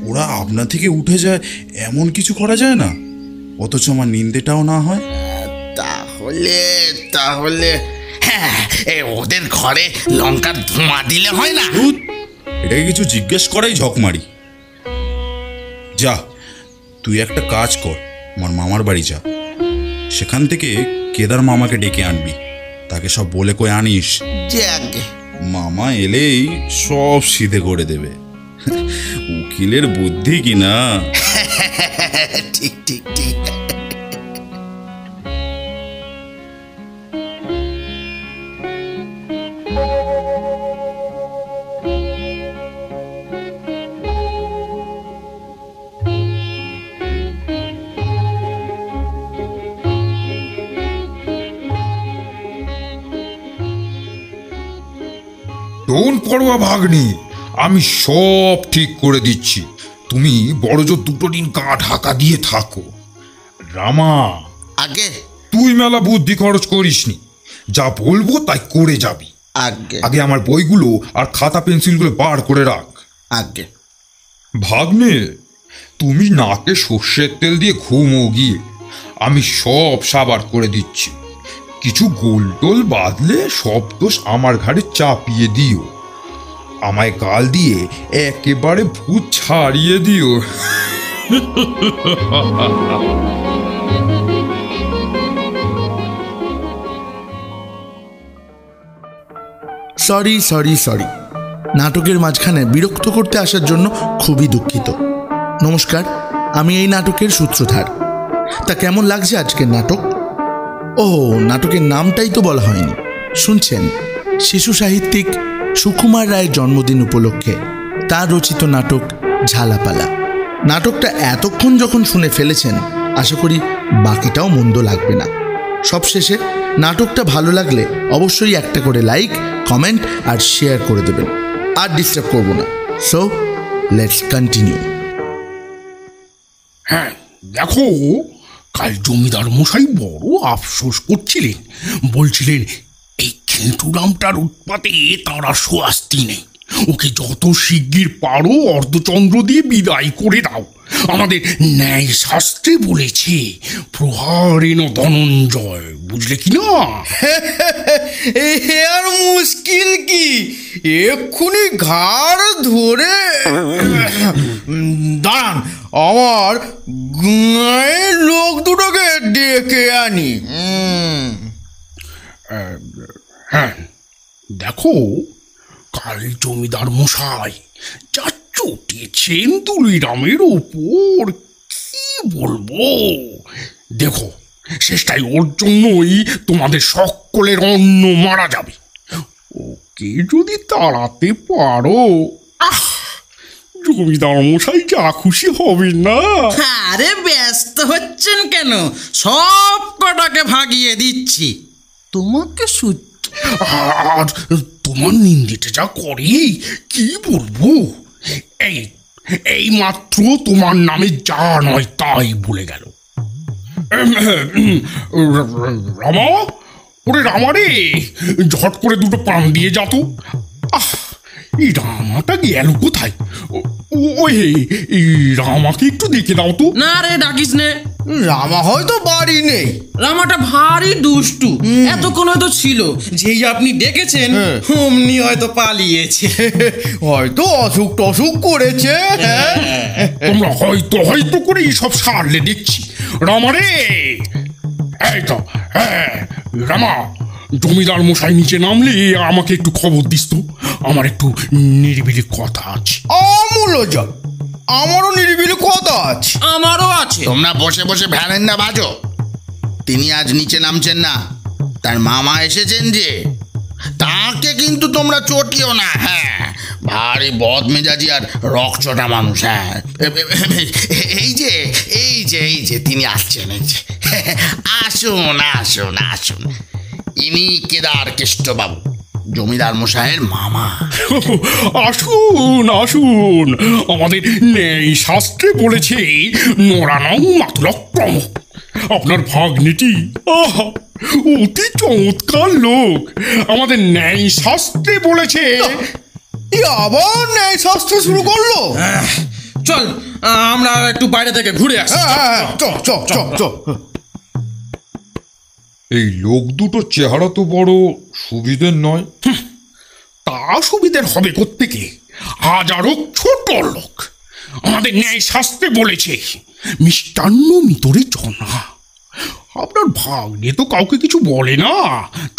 ওরা আপনা থেকে উঠে যায় এমন কিছু করা যায় না, অথচ আমার নিন্দেটাও না হয়। তাহলে তাহলে হ্যাঁ, ওদের ঘরে লঙ্কার ধোঁয়া দিলে হয় না? ধুৎ, এটাকে কিছু জিজ্ঞেস করাই ঝকমারি। যা, তুই একটা কাজ কর, আমার মামার বাড়ি যা, সেখান থেকে কেদার মামাকে ডেকে আনবি, তাকে সব বলে কয়ে আনিস। যে আগে মামা এলেই সব সিধে করে দেবে। উকিলের বুদ্ধি কি না। ঠিক ঠিক ঠিক। ডোন্ট পড়ুয়া ভাগ্নি, আমি সব ঠিক করে দিচ্ছি, তুমি বড়জোর 2 দিন গা ঢাকা দিয়ে থাকো। রামা, আগে তুই মেলা বুদ্ধি খরচ করিসনি, যা বলবো তাই করে যাবি। আগে আগে আমার বইগুলো আর খাতা পেন্সিলগুলো বার করে রাখ। আগে ভাগ্নে, তুমি নাকে সর্ষের তেল দিয়ে ঘুমো গিয়ে, আমি সব সাবার করে দিচ্ছি। কিছু গোলটোল বাঁধলে সব দোষ আমার ঘাড়ে চাপিয়ে দিও, আমায় গাল দিয়ে একেবারে ভূত ছাড়িয়ে দিও। সরি সরি সরি, নাটকের মাঝখানে বিরক্ত করতে আসার জন্য খুবই দুঃখিত। নমস্কার, আমি এই নাটকের সূত্রধার। তা কেমন লাগছে আজকের নাটক? ও, নাটকের নামটাই তো বলা হয়নি। শুনছেন, শিশু সাহিত্যিক সুকুমার রায়ের জন্মদিন উপলক্ষে তার রচিত নাটক ঝালাপালা। নাটকটা এতক্ষণ যখন শুনে ফেলেছেন, আশা করি বাকিটাও মন্দ লাগবে না। সবশেষে নাটকটা ভালো লাগলে অবশ্যই একটা করে লাইক, কমেন্ট আর শেয়ার করে দেবেন। আর ডিস্টার্ব করব না। So let's continue. হ্যাঁ, দেখো, কাল জমিদার মশাই বড় আফসোস করছিলেন, বলছিলেন এই খেঁটুরামটার উৎপাতে তাঁর আর স্বস্তি নেই। ওকে যত শিগগির পারো অর্ধচন্দ্র দিয়ে বিদায় করে দাও। আমাদের ন্যায় শাস্ত্রে বলেছে প্রহারেণ ধনঞ্জয়, বুঝলে কি না? আর মুশকিল কি, এক্ষুনি ঘাড় ধরে দাঁড়ান, আমার গাঁয়ের লোক দুটোকে ডেকে আনি। হ্যাঁ, দেখো, কাল জমিদার মশাই যা চটেছেন তুলিরামের ওপর, কি বলবো। দেখো, শেষটাই ওর জন্যই তোমাদের সকলের অন্ন মারা যাবে। ওকে যদি তাড়াতে পারো, জমিদার মশাই যা খুশি হবে না। আরে ব্যস্ত হচ্ছেন কেন, সব কটাকে ভাগিয়ে দিচ্ছি। তোমাকে আর তোমার নিন্দিতে যা করে কি বলবো। এই মাত্র তোমার নামে যা নয় তাই বলে গেল। রামা, ওরে রামা রে, ঝট করে 2টো পান দিয়ে যাতো। এই রামাটা গেল কোথায়? ওই রামাকে একটু দেখে দাও তো। না রে, ডাকিস নে। রামা হয়তো বাড়ি নেই। রামাটা ভারী দুষ্টু, এতক্ষণ হয়তো ছিল, যেই আপনি ডেকেছেন অমনি হয়তো পালিয়েছে। হয়তো অসুখ টসুখ করেছে। তোমরা হয়তো হয়তো করে সব সারলে দেখছি। রামা রে, এই তো, হ্যাঁ রামা, জমিদার মশাই নিচে নামলে আমাকে একটু খবর দিস তো, আমার একটু নিরিবিলি কথা আছে। আমূলজা, আমারও নিরিবিলি কথা আছে। আমারও আছে। তোমরা বসে বসে ভ্যালেন্ডা বাজো। তিনি আজ নিচে নামছেন না, তার মামা এসেছেন যে, তাকে কিন্তু তোমরা চটিও না। হ্যাঁ, ভারী বদমেজাজি আর রকচটা মানুষ। হ্যাঁ, এই যে এই যে এই যে তিনি আসছেন, এই যে আসুন আসুন আসুন, ইনি কেদার কেষ্টবাবু, জমিদার মশাইয়ের মামা। আসুন আসুন, আমাদের ন্যায় শাস্ত্রে বলেছে নরানং মাতুলক্রম। আপনার ভাগ্নিটি আহা অতি চমৎকার লোক। আমাদের ন্যায় শাস্ত্রে বলেছে। আবার ন্যায় শাস্ত্র শুরু করলো। চল আমরা একটু বাইরে থেকে ঘুরে আসি। এই লোক দুটো চেহারা তো বড় সুবিধের নয়। তা সুবিধের হবে কোত্থেকে? হাজারো ছোট লোক। আমাদের ন্যায় শাস্ত্রে বলেছে মিষ্টান্ন মিতরে জনা। আপনার ভাগ্নে তো কাউকে কিছু বলে না,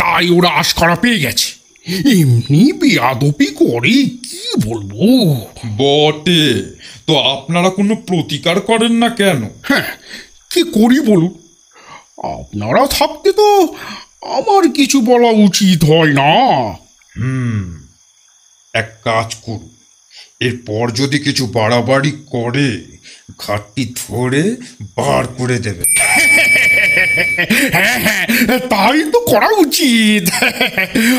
তাই ওরা আশকারা পেয়ে গেছে। এমনি বেয়াদপি করে, কি বলবো। বটে, তো আপনারা কোনো প্রতিকার করেন না কেন? হ্যাঁ, কি করি বলুন? আপনারা থাকতে তো আমার কিছু বলা উচিত হয় না। এক কাজ করুন, এরপর যদি কিছু বাড়াবাড়ি করে ঘাটটি ধরে বার করে দেবে। হ্যাঁ হ্যাঁ, তাই তো করা উচিত।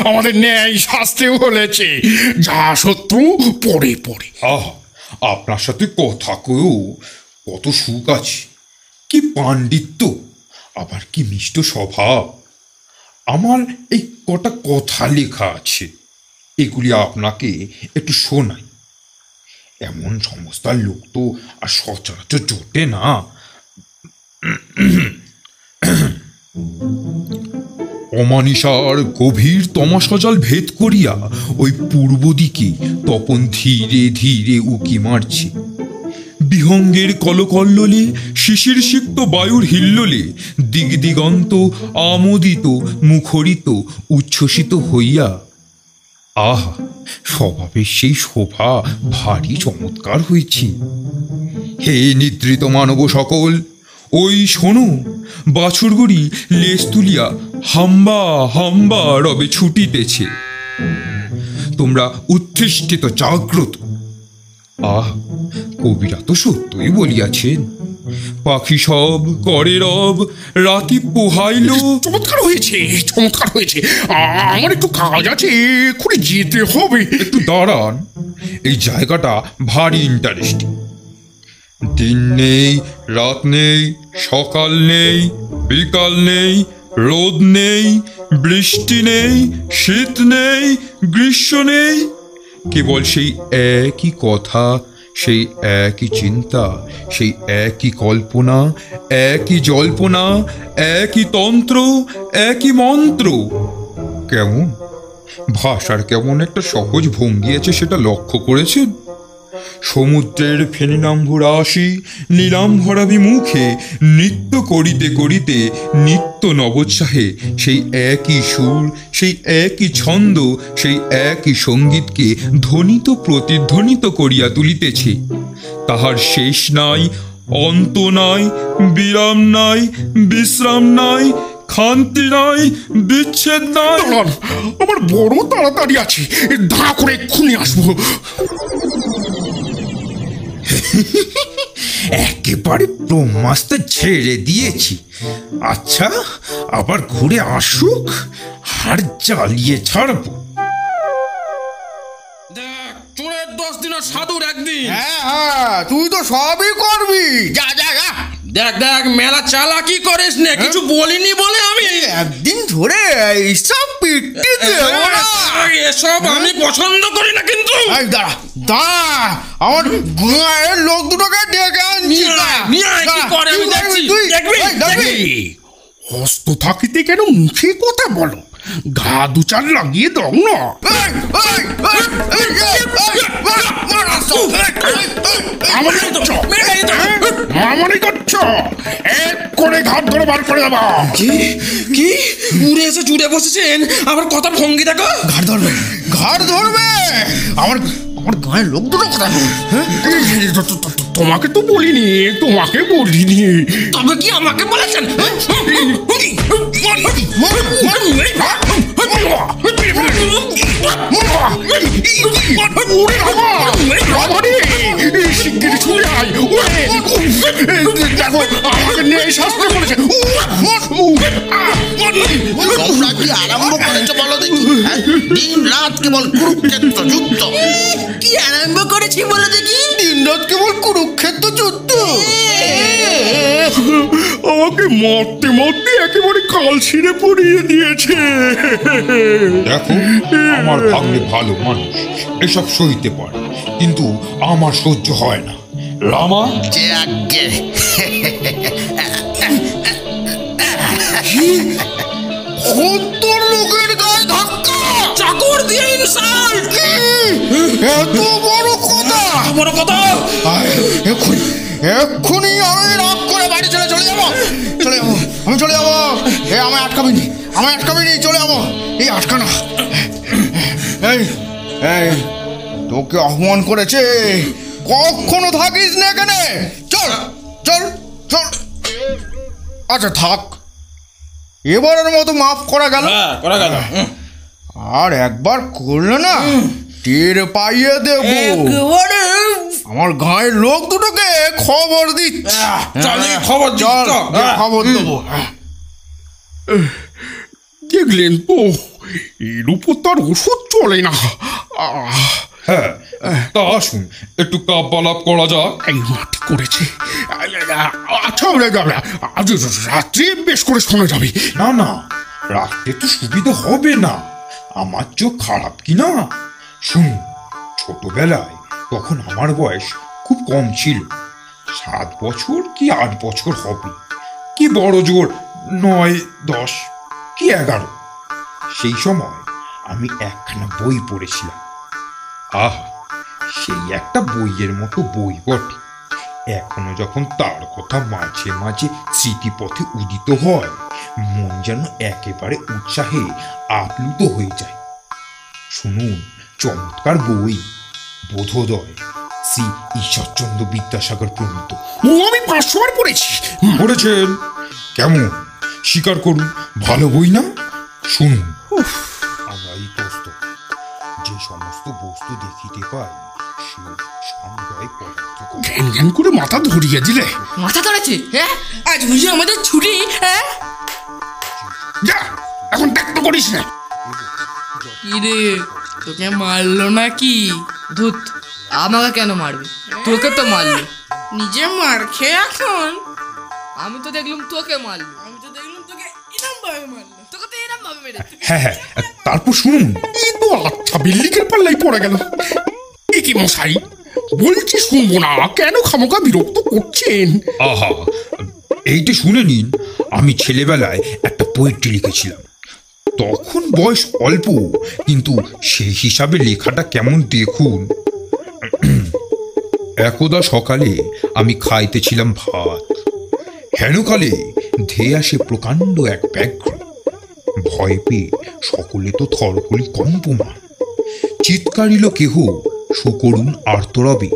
আমাদের ন্যায় শাস্ত্রে বলেছে যা শত্রু পরে পরে। আপনার সাথে কথা কেউ কত সুখ আছে, কি পাণ্ডিত্য, আবার কি মিষ্ট স্বভাব। আমার এই কটা কথা লেখা আছে, এগুলি আপনাকে একটু শোনাই। এমন সমস্যার লোক তো আর সচরাচর জোটে না। অমানিসার গভীর তমাশাজাল ভেদ করিয়া ওই পূর্ব দিকে তপন ধীরে ধীরে উকি মারছে। বিহঙ্গের কলকল্লোলে, শিশির সিক্ত বায়ুর হিল্লোলে দিগদিগন্ত আমোদিত মুখরিত উচ্ছ্বসিত হইয়া, আহা, স্বভাবের সেই শোভা ভারী চমৎকার হয়েছে। হে নিদ্রিত মানব সকল, ওই শোনো, বাছুরগুড়ি লেজ তুলিয়া হাম্বা হাম্বা রবে ছুটিতেছে। তোমরা উত্থিষ্ঠিত জাগ্রত। আহ, কবিরা তো সত্যই বলিয়াছেন, পাখি সব করে রব, রাতি পোহাইল। চমৎকার হয়েছে, চমৎকার হয়েছে। আমার একটু কাজ আছে, এক্ষুনি যেতে হবে। একটু দাঁড়ান, এই জায়গাটা ভারী ইন্টারেস্টিং। দিন নেই, রাত নেই, সকাল নেই, বিকাল নেই, রোদ নেই, বৃষ্টি নেই, শীত নেই, গ্রীষ্ম নেই, কেবল সেই একই কথা, সেই একই চিন্তা, সেই একই কল্পনা, একই জল্পনা, একই তন্ত্র, একই মন্ত্র। কেমন ভাষার কেমন একটা সহজ ভঙ্গি আছে, সেটা লক্ষ্য করেছেন? সমুদ্রের ফেনীনাম্ভ রাশি নীলাম্ভরাভি মুখে নৃত্য করিতে করিতে নিত্য নবোৎসাহে সেই একই সুর, সেই একই ছন্দ, সেই একই সঙ্গীতকে ধ্বনিত প্রতিধ্বনিত করিয়া তুলিতেছে। তাহার শেষ নাই, অন্ত নাই, বিরাম নাই, বিশ্রাম নাই, খান্তি নাই, বিচ্ছেদ নাই। আমার বড় তাড়াতাড়ি আছে, ধা করে এক্ষুনি আসবো। একেবারে ব্রহ্মাস্ত্র ছেড়ে দিয়েছি। আচ্ছা, আবার ঘুরে আসুক, আর জ্বালিয়ে ছাড়বো। দেখ, চোরের 10 দিন আর সাধুর একদিন। হ্যাঁ, তুই তো সবই করবি। যা যা যা। দেখ দেখ, মেলা চালাকি করিস না, কিছু বলিনি বলে আমি একদিন ধরে এইসব পিটি দেবো না। এসব আমি পছন্দ করি না। কিন্তু দাঁড়া দাঁড়া, আমার গায়ের লোক দুটোকে ডেকে আনছি। কি করে আমি দেখছি, দেখবি। হস্ত থাকিতে কেন মুখে কথা বলো? ঘা দুচার লাগিয়ে দাও না। আমারই করছো, এক করে ঘাট ধরে বার করে দেবা। কি উড়ে এসে জুড়ে বসেছেন, আবার কথা ভঙ্গি দেখো। ঘাট ধরবে, ঘাট ধরবে। আমার আমার গায়ের লোক দুটো কথা বল। তোমাকে তো বলিনি, তোমাকে বলিনি। তবে কি আমাকে বলেছেন? দেখো আমাকে নিয়ে শাস্তি করেছে। তোমরা কি আরম্ভ করেছো বলো দেখি? দিন রাত কেবল কুরুক্ষেত্র যুদ্ধ। কি আরম্ভ করেছি বলে দেখি? দিন রাত কেবল কুরুক্ষেত্র যুদ্ধ। আমাকে মারতে মারতে একেবারে কাল ছিঁড়ে পড়িয়ে দিয়েছে। দেখো, আমার ভাগ্নে ভালো মানুষ, এসব সইতে পারে, কিন্তু আমার সহ্য হয় না। রামা, যে আজ্ঞে। তোর লোকের গায়ে ধাক্কা, চাকর দিয়ে ইনসাল্ট। এত বড় কথা! বড় কথা। এক্ষুনি আমি রাগ করে বাড়ি চলে যাবো। আমি চলে যাবো। আমায় আটকাবিনি, চলে যাবো। এই আটকানা। এই তোকে অপমান করেছে, কখনো থাকিস না এখানে। চল চল চল। আচ্ছা থাক, এবারের মতো মাফ করা গেল। আর একবার করলে না টের পাইয়ে দেবো। আমার গায়ের লোক দুটোকে খবর দিচ্ছি। খবর দেবো। দেখলেন তো, এর উপর তার ওষুধ চলে না। হ্যাঁ, তা আসুন একটু কাব্যালাপ করা যাক। এই মাটি করেছে। আচ্ছা আজ রাত্রে বেশ করে শোনা যাবে। না না, রাখতে তো সুবিধা হবে না, আমার চোখ খারাপ কি না। শুনুন, ছোটবেলায় তখন আমার বয়স খুব কম ছিল, 7 বছর কি 8 বছর হবে, কি বড় জোর 9, 10 কি 11। সেই সময় আমি একখানা বই পড়েছিলাম। আহা, সেই একটা বইয়ের মতো বই বটে। এখনো যখন তার কথা মাঝে মাঝে স্মৃতিপথে উদিত হয়, মন যেন একেবারে উৎসাহে আপ্লুত হয়ে যায়। শুনুন, চমৎকার বই, বোধোদয়, শ্রী ঈশ্বরচন্দ্র বিদ্যাসাগর প্রণীত। আমি 500 বার পড়েছি। পড়েছেন? কেমন, স্বীকার করুন, ভালো বই না? শুনুন, আমরা এই পুস্তক যে সমস্ত বস্তু দেখিতে পাই, সে সমবায় পদার্থ। জ্ঞান জ্ঞান করে মাথা ধরিয়ে দিলে। মাথা ধরেছে? হ্যাঁ, আজ বুঝি আমাদের ছুটি। হ্যাঁ, যা এখন দেখতে করিস না। কিরে, তোকে মারলো নাকি? ধুত, আমাকে কেন মারবে? তোকে তো মারলো। নিজে মার খেয়ে এখন। আমি তো দেখলাম তোকে মারলো। আমি তো দেখলাম তোকে এরম ভাবে মারলো। তোকে তো এরম ভাবে মেরেছে। হ্যাঁ হ্যাঁ, তারপর শুনুন। এই তো আচ্ছা বিল্লিকের পাল্লাই পড়ে গেল। এ কি মশাই, বলছি শুনবো না, কেন খামোকা বিরক্ত করছেন? আহা, এইটা শুনে নিন। আমি ছেলেবেলায় একটা পোয়েট্রি লিখেছিলাম। তখন বয়স অল্প, কিন্তু সেই হিসাবে লেখাটা কেমন দেখুন। একদা সকালে আমি খাইতেছিলাম ভাত, হেনকালে ধেয়ে আসে প্রকাণ্ড এক ব্যাঘ্র। ভয় পেয়ে সকলে তো থরকলি কম্পমান। চিৎকারিল কেহ সুকরুণ আর্তরবে,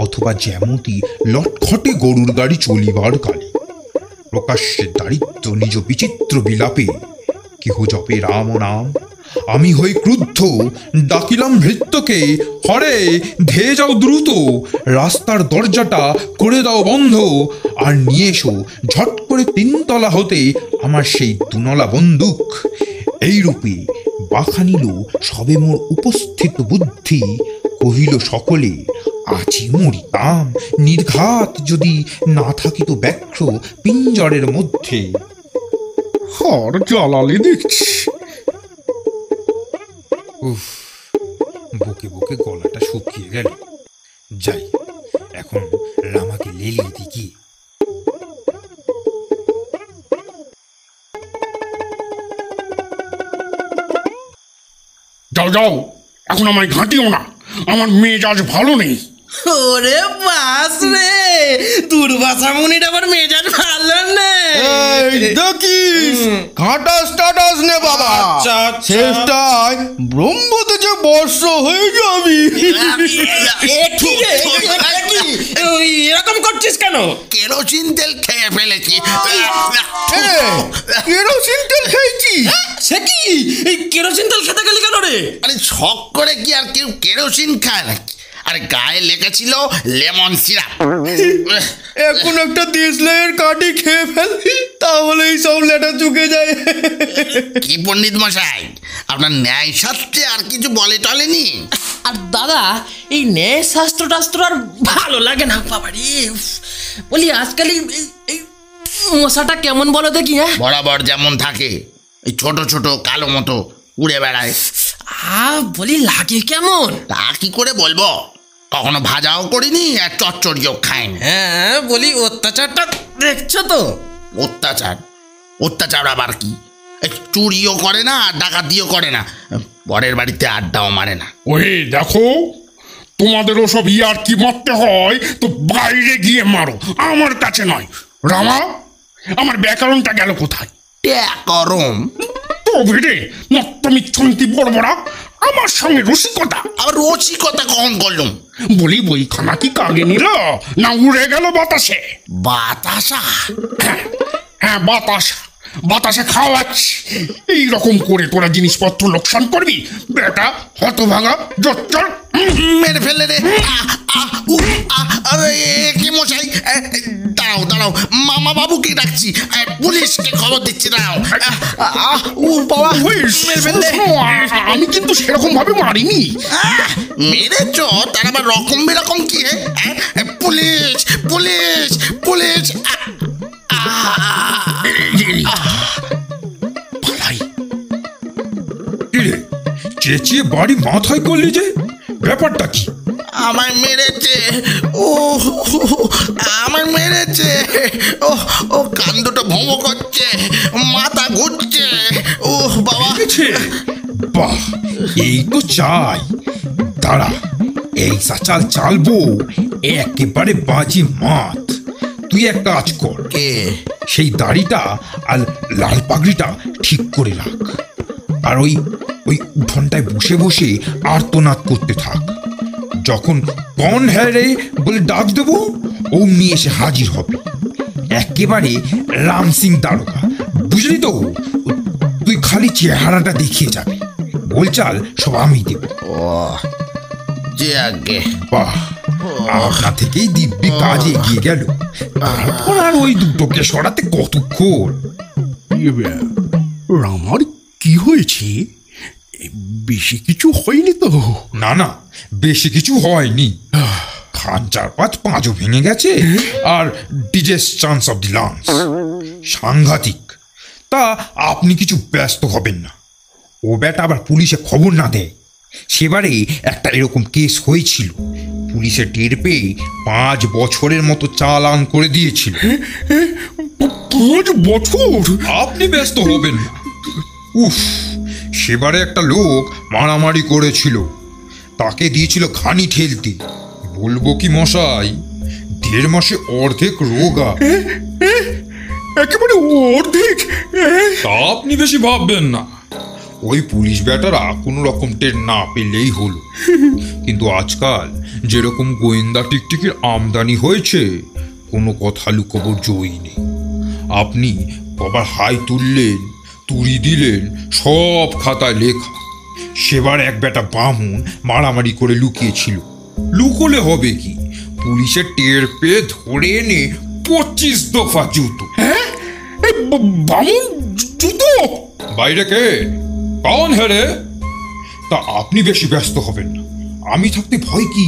অথবা যেমতি লটখটে গরুর গাড়ি চলিবার কালে। প্রকাশ্যে দারিদ্র নিজ বিচিত্র বিলাপে, কেহ জপে রাম নাম। আমি হই ক্রুদ্ধ, ডাকিলাম ভৃত্যকে, হরে ধেয়ে যাও দ্রুত, রাস্তার দরজাটা করে দাও বন্ধ, আর নিয়ে এসো ঝট করে 3 তলা হতে আমার সেই 2 নলা বন্দুক। এইরূপে বাখানিল সবে মোর উপস্থিত বুদ্ধি, কহিল সকলে আজি মরিতাম নির্ঘাত, যদি না থাকিত ব্যাঘ্র পিঞ্জরের মধ্যে। হর জ্বালালে দেখছি। উফ, বুকে বুকে গলাটা শুকিয়ে গেল। যাই, এখন রামাকে লেলিয়ে দিকি। যাও যাও, এখন আমায় ঘাঁটিও না, আমার মেজাজ ভালো নেই। ওরে বাস রে, দুর্বাসা মুনির আবার মেজাজ ভালো নেই। দেখিস, ঘাটাস টাটাস নে বাবা। শেষটায় ব্রহ্মতেজে বর্ষ হয়ে যাবি। এরকম করছিস কেন? কেরোসিন তেল খেয়ে ফেলেছি। কেরোসিন তেল খেয়েছি? সে কি, এই কেরোসিন তেল খেতে গেলি কেন রে? আরে শখ করে কি আর কেউ কেরোসিন খায় নাকি? আরে গায়ে লেগেছিল লেমন সিরাপ। এখন একটা দেশলাইয়ের কাঠি খেয়ে ফেল, তাহলেই সব লেটা চুকে যায়। কি পণ্ডিত মশাই, আপনার ন্যায় শাস্ত্রে আর কিছু বলে টলেনি? আর দাদা, এই ন্যায় শাস্ত্র টাস্ত্র আর ভালো লাগে না বাবারি। বলি আজকাল এই মশাটা কেমন বলো দেখি? হ্যাঁ, বরাবর যেমন থাকে, এই ছোট ছোট কালো মতো উড়ে বেড়ায়। বলি লাগে কেমন? তা কি করে বলবো, কখনো ভাজাও করিনি আর চচ্চড়িও খাইনি। হ্যাঁ, বলি অত্যাচারটা দেখছো তো? অত্যাচার? অত্যাচার আবার কি? চুরিও করে না, ডাকাতিও করে না, পরের বাড়িতে আড্ডাও মারে না। ওই দেখো, তোমাদের ওসব ইয়ার কি মারতে হয় তো বাইরে গিয়ে মারো, আমার কাছে নয়। রামা, আমার ব্যাকরণটা গেল কোথায়? ব্যাকরণ তো ভিড়ে নত্যমিচ্ছন্তি বড়বড়া, আমার সঙ্গে রসিকতা। আবার রসিকতা কখন করলুম? বলি বইখানা কি কাগে নিল না উড়ে গেল বাতাসে? বাতাসা? হ্যাঁ, বাতাসে খাওয়াচ্ছি। এইরকম করে তোরা জিনিসপত্র লোকসান করবি? বেটা হতভাগা জোচ্চর, মেরে ফেলে রে। কি মশাই, দাঁড়াও দাঁড়াও, মামা বাবুকে ডাকছি, পুলিশকে খবর দিচ্ছি। দাঁড়াও। বাবা, আমি কিন্তু সেরকম ভাবে মারিনি। মেরেছ, তার আবার রকম বেরকম কি? Police police police. চেঁচিয়ে বাড়ি মাথায় করলি যে, ব্যাপারটা কি? আমায় মেরেছে, আমায় মেরেছে। ও কান দুটো ভোঁ করছে, মাথা ঘুরছে। ও বাবা, বাহ, এই তো চাই। দাঁড়া, এই চাল চালবো একেবারে বাজি মাত। তুই এক কাজ কর, সেই দাড়িটা আর লাল পাগড়িটা ঠিক করে রাখ, আর ওই উঠোনটায় বসে বসে আর্তনাদ করতে থাক। যখন কন হ্যাঁ রে বলে ডাক দেবো, অমনি এসে হাজির হবে, একেবারে রাম সিং দারোগা, বুঝলি তো? তুই খালি চেহারাটা দেখিয়ে যাবে, বলচাল সব আমি দেব। যে আগে বাহ, আপনা থেকেই দিব্যি কাজ এগিয়ে গেল। তারপর আর ওই দুটোকে সরাতে কতক্ষণ? রামার কি হয়েছে? বেশি কিছু হয়নি তো? না না, বেশি কিছু হয়নি। খান 4-5 পাঁচও ভেঙে গেছে, আর ডিজেস্টেন্স অফ দি লাংস সাংঘাতিক। তা আপনি কিছু ব্যস্ত হবেন না, ও ব্যাটা আবার পুলিশে খবর না দেয়। সেবারে একটা এরকম কেস হয়েছিল, পুলিশে টের পেয়ে 5 বছরের মতো চালান করে দিয়েছিল। 5 বছর? আপনি ব্যস্ত হবেন না। উফ, সেবারে একটা লোক মারামারি করেছিল, তাকে দিয়েছিল ঘানি ঠেলতে। বলবো কি মশাই, 1.5 মাসে অর্ধেক রোগা। একেবারে অর্ধেক? তা আপনি বেশি ভাববেন না, ওই পুলিশ ব্যাটারা কোনো রকম টের না পেলেই হলো। কিন্তু আজকাল যেরকম গোয়েন্দা টিকটিকির আমদানি হয়েছে, কোনো কথা লুকোবার জয়ী নেই। আপনি বাবার হাই তুললেন, তুড়ি দিলেন, সব খাতায় লেখা। সেবার এক বেটা বামুন মারামারি করে লুকিয়েছিল। লুকোলে হবে কি, পুলিশের টের পেয়ে ধরে এনে 25 দফা জুতো। হ্যাঁ, বামুন জুতো? বাইরে কে? কন হ্যাঁ রে? তা আপনি বেশি ব্যস্ত হবেন না, আমি থাকতে ভয় কি?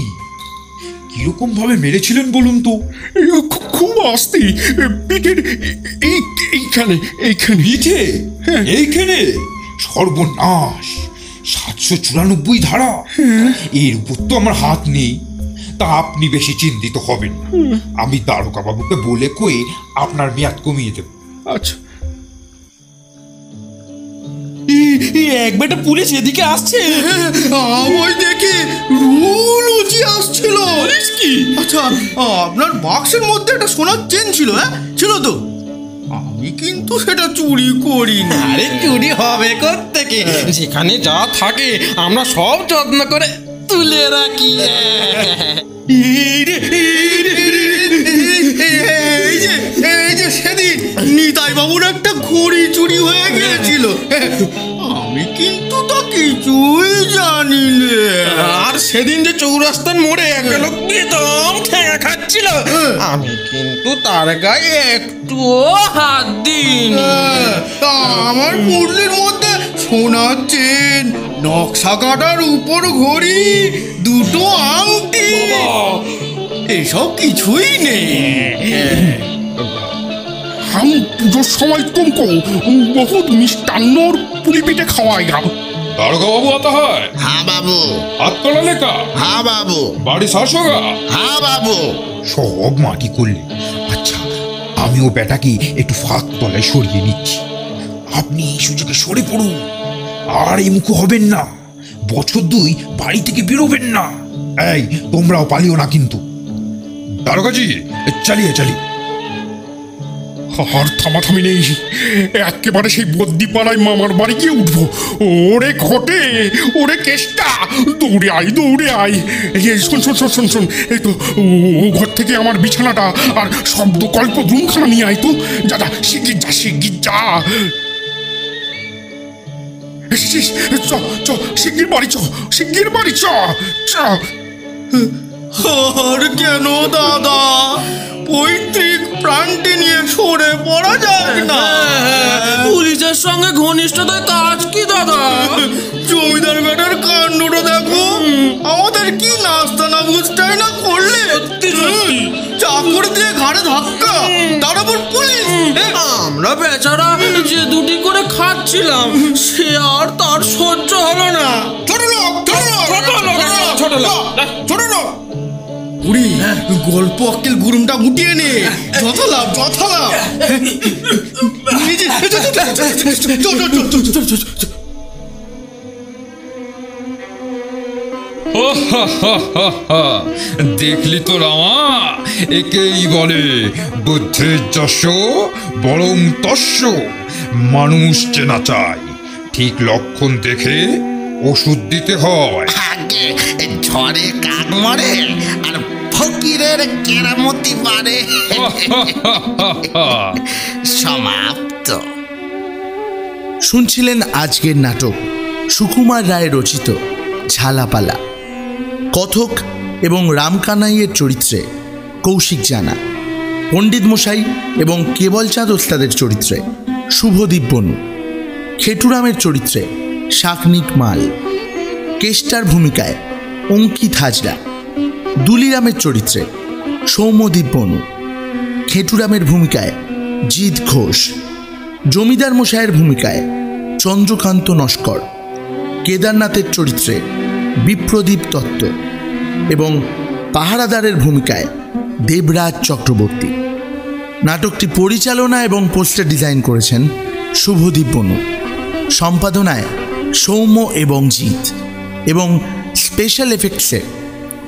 কিরকম ভাবে মেরেছিলেন বলুন তো? খুব আস্তে, পিঠের এইখানে। পিঠে? এইখানে? সর্বনাশ! 794 ধারা, এর উপর তো আমার হাত নেই। তা আপনি বেশি চিন্তিত হবেন না, আমি দারোগা বাবুকে বলে কয়ে আপনার মেয়াদ কমিয়ে দেব। আচ্ছা। এক বেটা পুলিশ এদিকে আসছে। ওই দেখি রুলুচি আসছিল। পুলিশ কি? আচ্ছা, আপনার বাক্সের মধ্যে একটা সোনার চেন ছিল? হ্যাঁ, ছিল তো? আমি কিন্তু সেটা চুরি করি না। আরে চুরি হবে কোত্থেকে? যেখানে যা থাকে আমরা সব যত্ন করে তুলে রাখি। আমি কিন্তু তা কিছুই জানি না। আর সেদিন যে চৌরাস্তার মোড়ে একটা লোক বেদম ঠেঙা খাচ্ছিল, আমি কিন্তু তার গায়ে একটুও হাত দিইনি। তা আমার মুরলির মধ্যে সোনার চেন, নকশা কাটার উপর ঘড়ি, দুটো আংটি, এসব কিছুই নেই। हम পুজোর সময় तुमको बहुत मिष्टान्न और पूरी पीठे खावाएगा। दारोगा बाबू आता है? हाँ बाबू। हाथ तोड़ाने का? हाँ बाबू। বাড়ি শ্বাস होगा? हाँ बाबू। সব মাটি করলে। আচ্ছা, আমি ও বেটাকে একটু ফাঁক তলায় সরিয়ে নিচ্ছি। আপনি এই সুযোগে সরে পড়ুন, আর এই মুখো হবেন না। বছর 2 বাড়ি থেকে বেরোবেন না। এই তোমরাও পালিও না কিন্তু। দারোগাজি, চালিয়ে চালিয়ে। আর থামাথামি নেই, একেবারে সেই বদ্যিপাড়ায় মামার বাড়ি গিয়ে উঠবো। ওরে ঘটে, ওরে কেষ্টা, দৌড়ে আয় দৌড়ে আয়। শোন শোন শোন শোন শোন, এই তো ও ঘর থেকে আমার বিছানাটা আর শব্দকল্প দ্রুমখানা নিয়ে আয় তো। যা যা, শিগগির যা শিগগির যা। চ চ, শিগগির বাড়ি চ, শিগগির বাড়ি চ চ। আর কেন দাদা, পৈতৃক প্রাণটি নিয়ে সরে পড়া যায় না? পুলিশের সঙ্গে ঘনিষ্ঠতায় কাজ কি দাদা? জমিদার বেটার কাণ্ডটা দেখো, আমাদের কি নাস্তা না বুঝটাই না করলে। চাকর দিয়ে ঘাড়ে ধাক্কা, তার উপর পুলিশ। আমরা বেচারা যে দুটি করে খাচ্ছিলাম, সে আর তার সহ্য হলো না। ছোট লোক, ছোট লোক, ছোট লোক, ছোট লোক। উড়ি গল্প আক্কেল গুরুমটা উঠিয়ে নে। যথালাভ যথালাভ। দেখলি তো রামা, একেই বলে বুদ্ধির যশ বরং তস্য। মানুষ চেনা চাই, ঠিক লক্ষণ দেখে ওষুধ দিতে হয়। আগে ঝড়ে কাক মরে আর ফকিরের কেরামতি বাড়ে। সমাপ্ত। শুনছিলেন আজকের নাটক সুকুমার রায় রচিত ঝালাপালা। কথক এবং রামকানাইয়ের চরিত্রে কৌশিক জানা, পণ্ডিত মশাই এবং কেবলচাঁদ ওস্তাদের চরিত্রে শুভদীপ বনু, খেটুরামের চরিত্রে শাকনিক মাল, কেষ্টার ভূমিকায় অঙ্কিত হাজরা, দুলিরামের চরিত্রে সৌম্যদীপ বনু, খেটুরামের ভূমিকায় জিৎ ঘোষ, জমিদার মশাইয়ের ভূমিকায় চন্দ্রকান্ত নস্কর, কেদারনাথের চরিত্রে বিপ্রদীপ দত্ত এবং পাহারাদারের ভূমিকায় দেবরাজ চক্রবর্তী। নাটকটি পরিচালনা এবং পোস্টার ডিজাইন করেছেন শুভদীপ বনু, সম্পাদনায় সৌম্য এবং জিৎ এবং স্পেশাল এফেক্টসে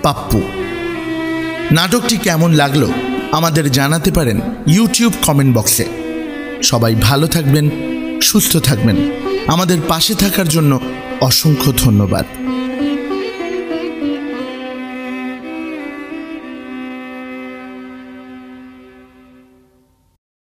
পাপ্পু। নাটকটি কেমন লাগলো আমাদের জানাতে পারেন ইউটিউব কমেন্ট বক্সে। সবাই ভালো থাকবেন, সুস্থ থাকবেন। আমাদের পাশে থাকার জন্য অসংখ্য ধন্যবাদ।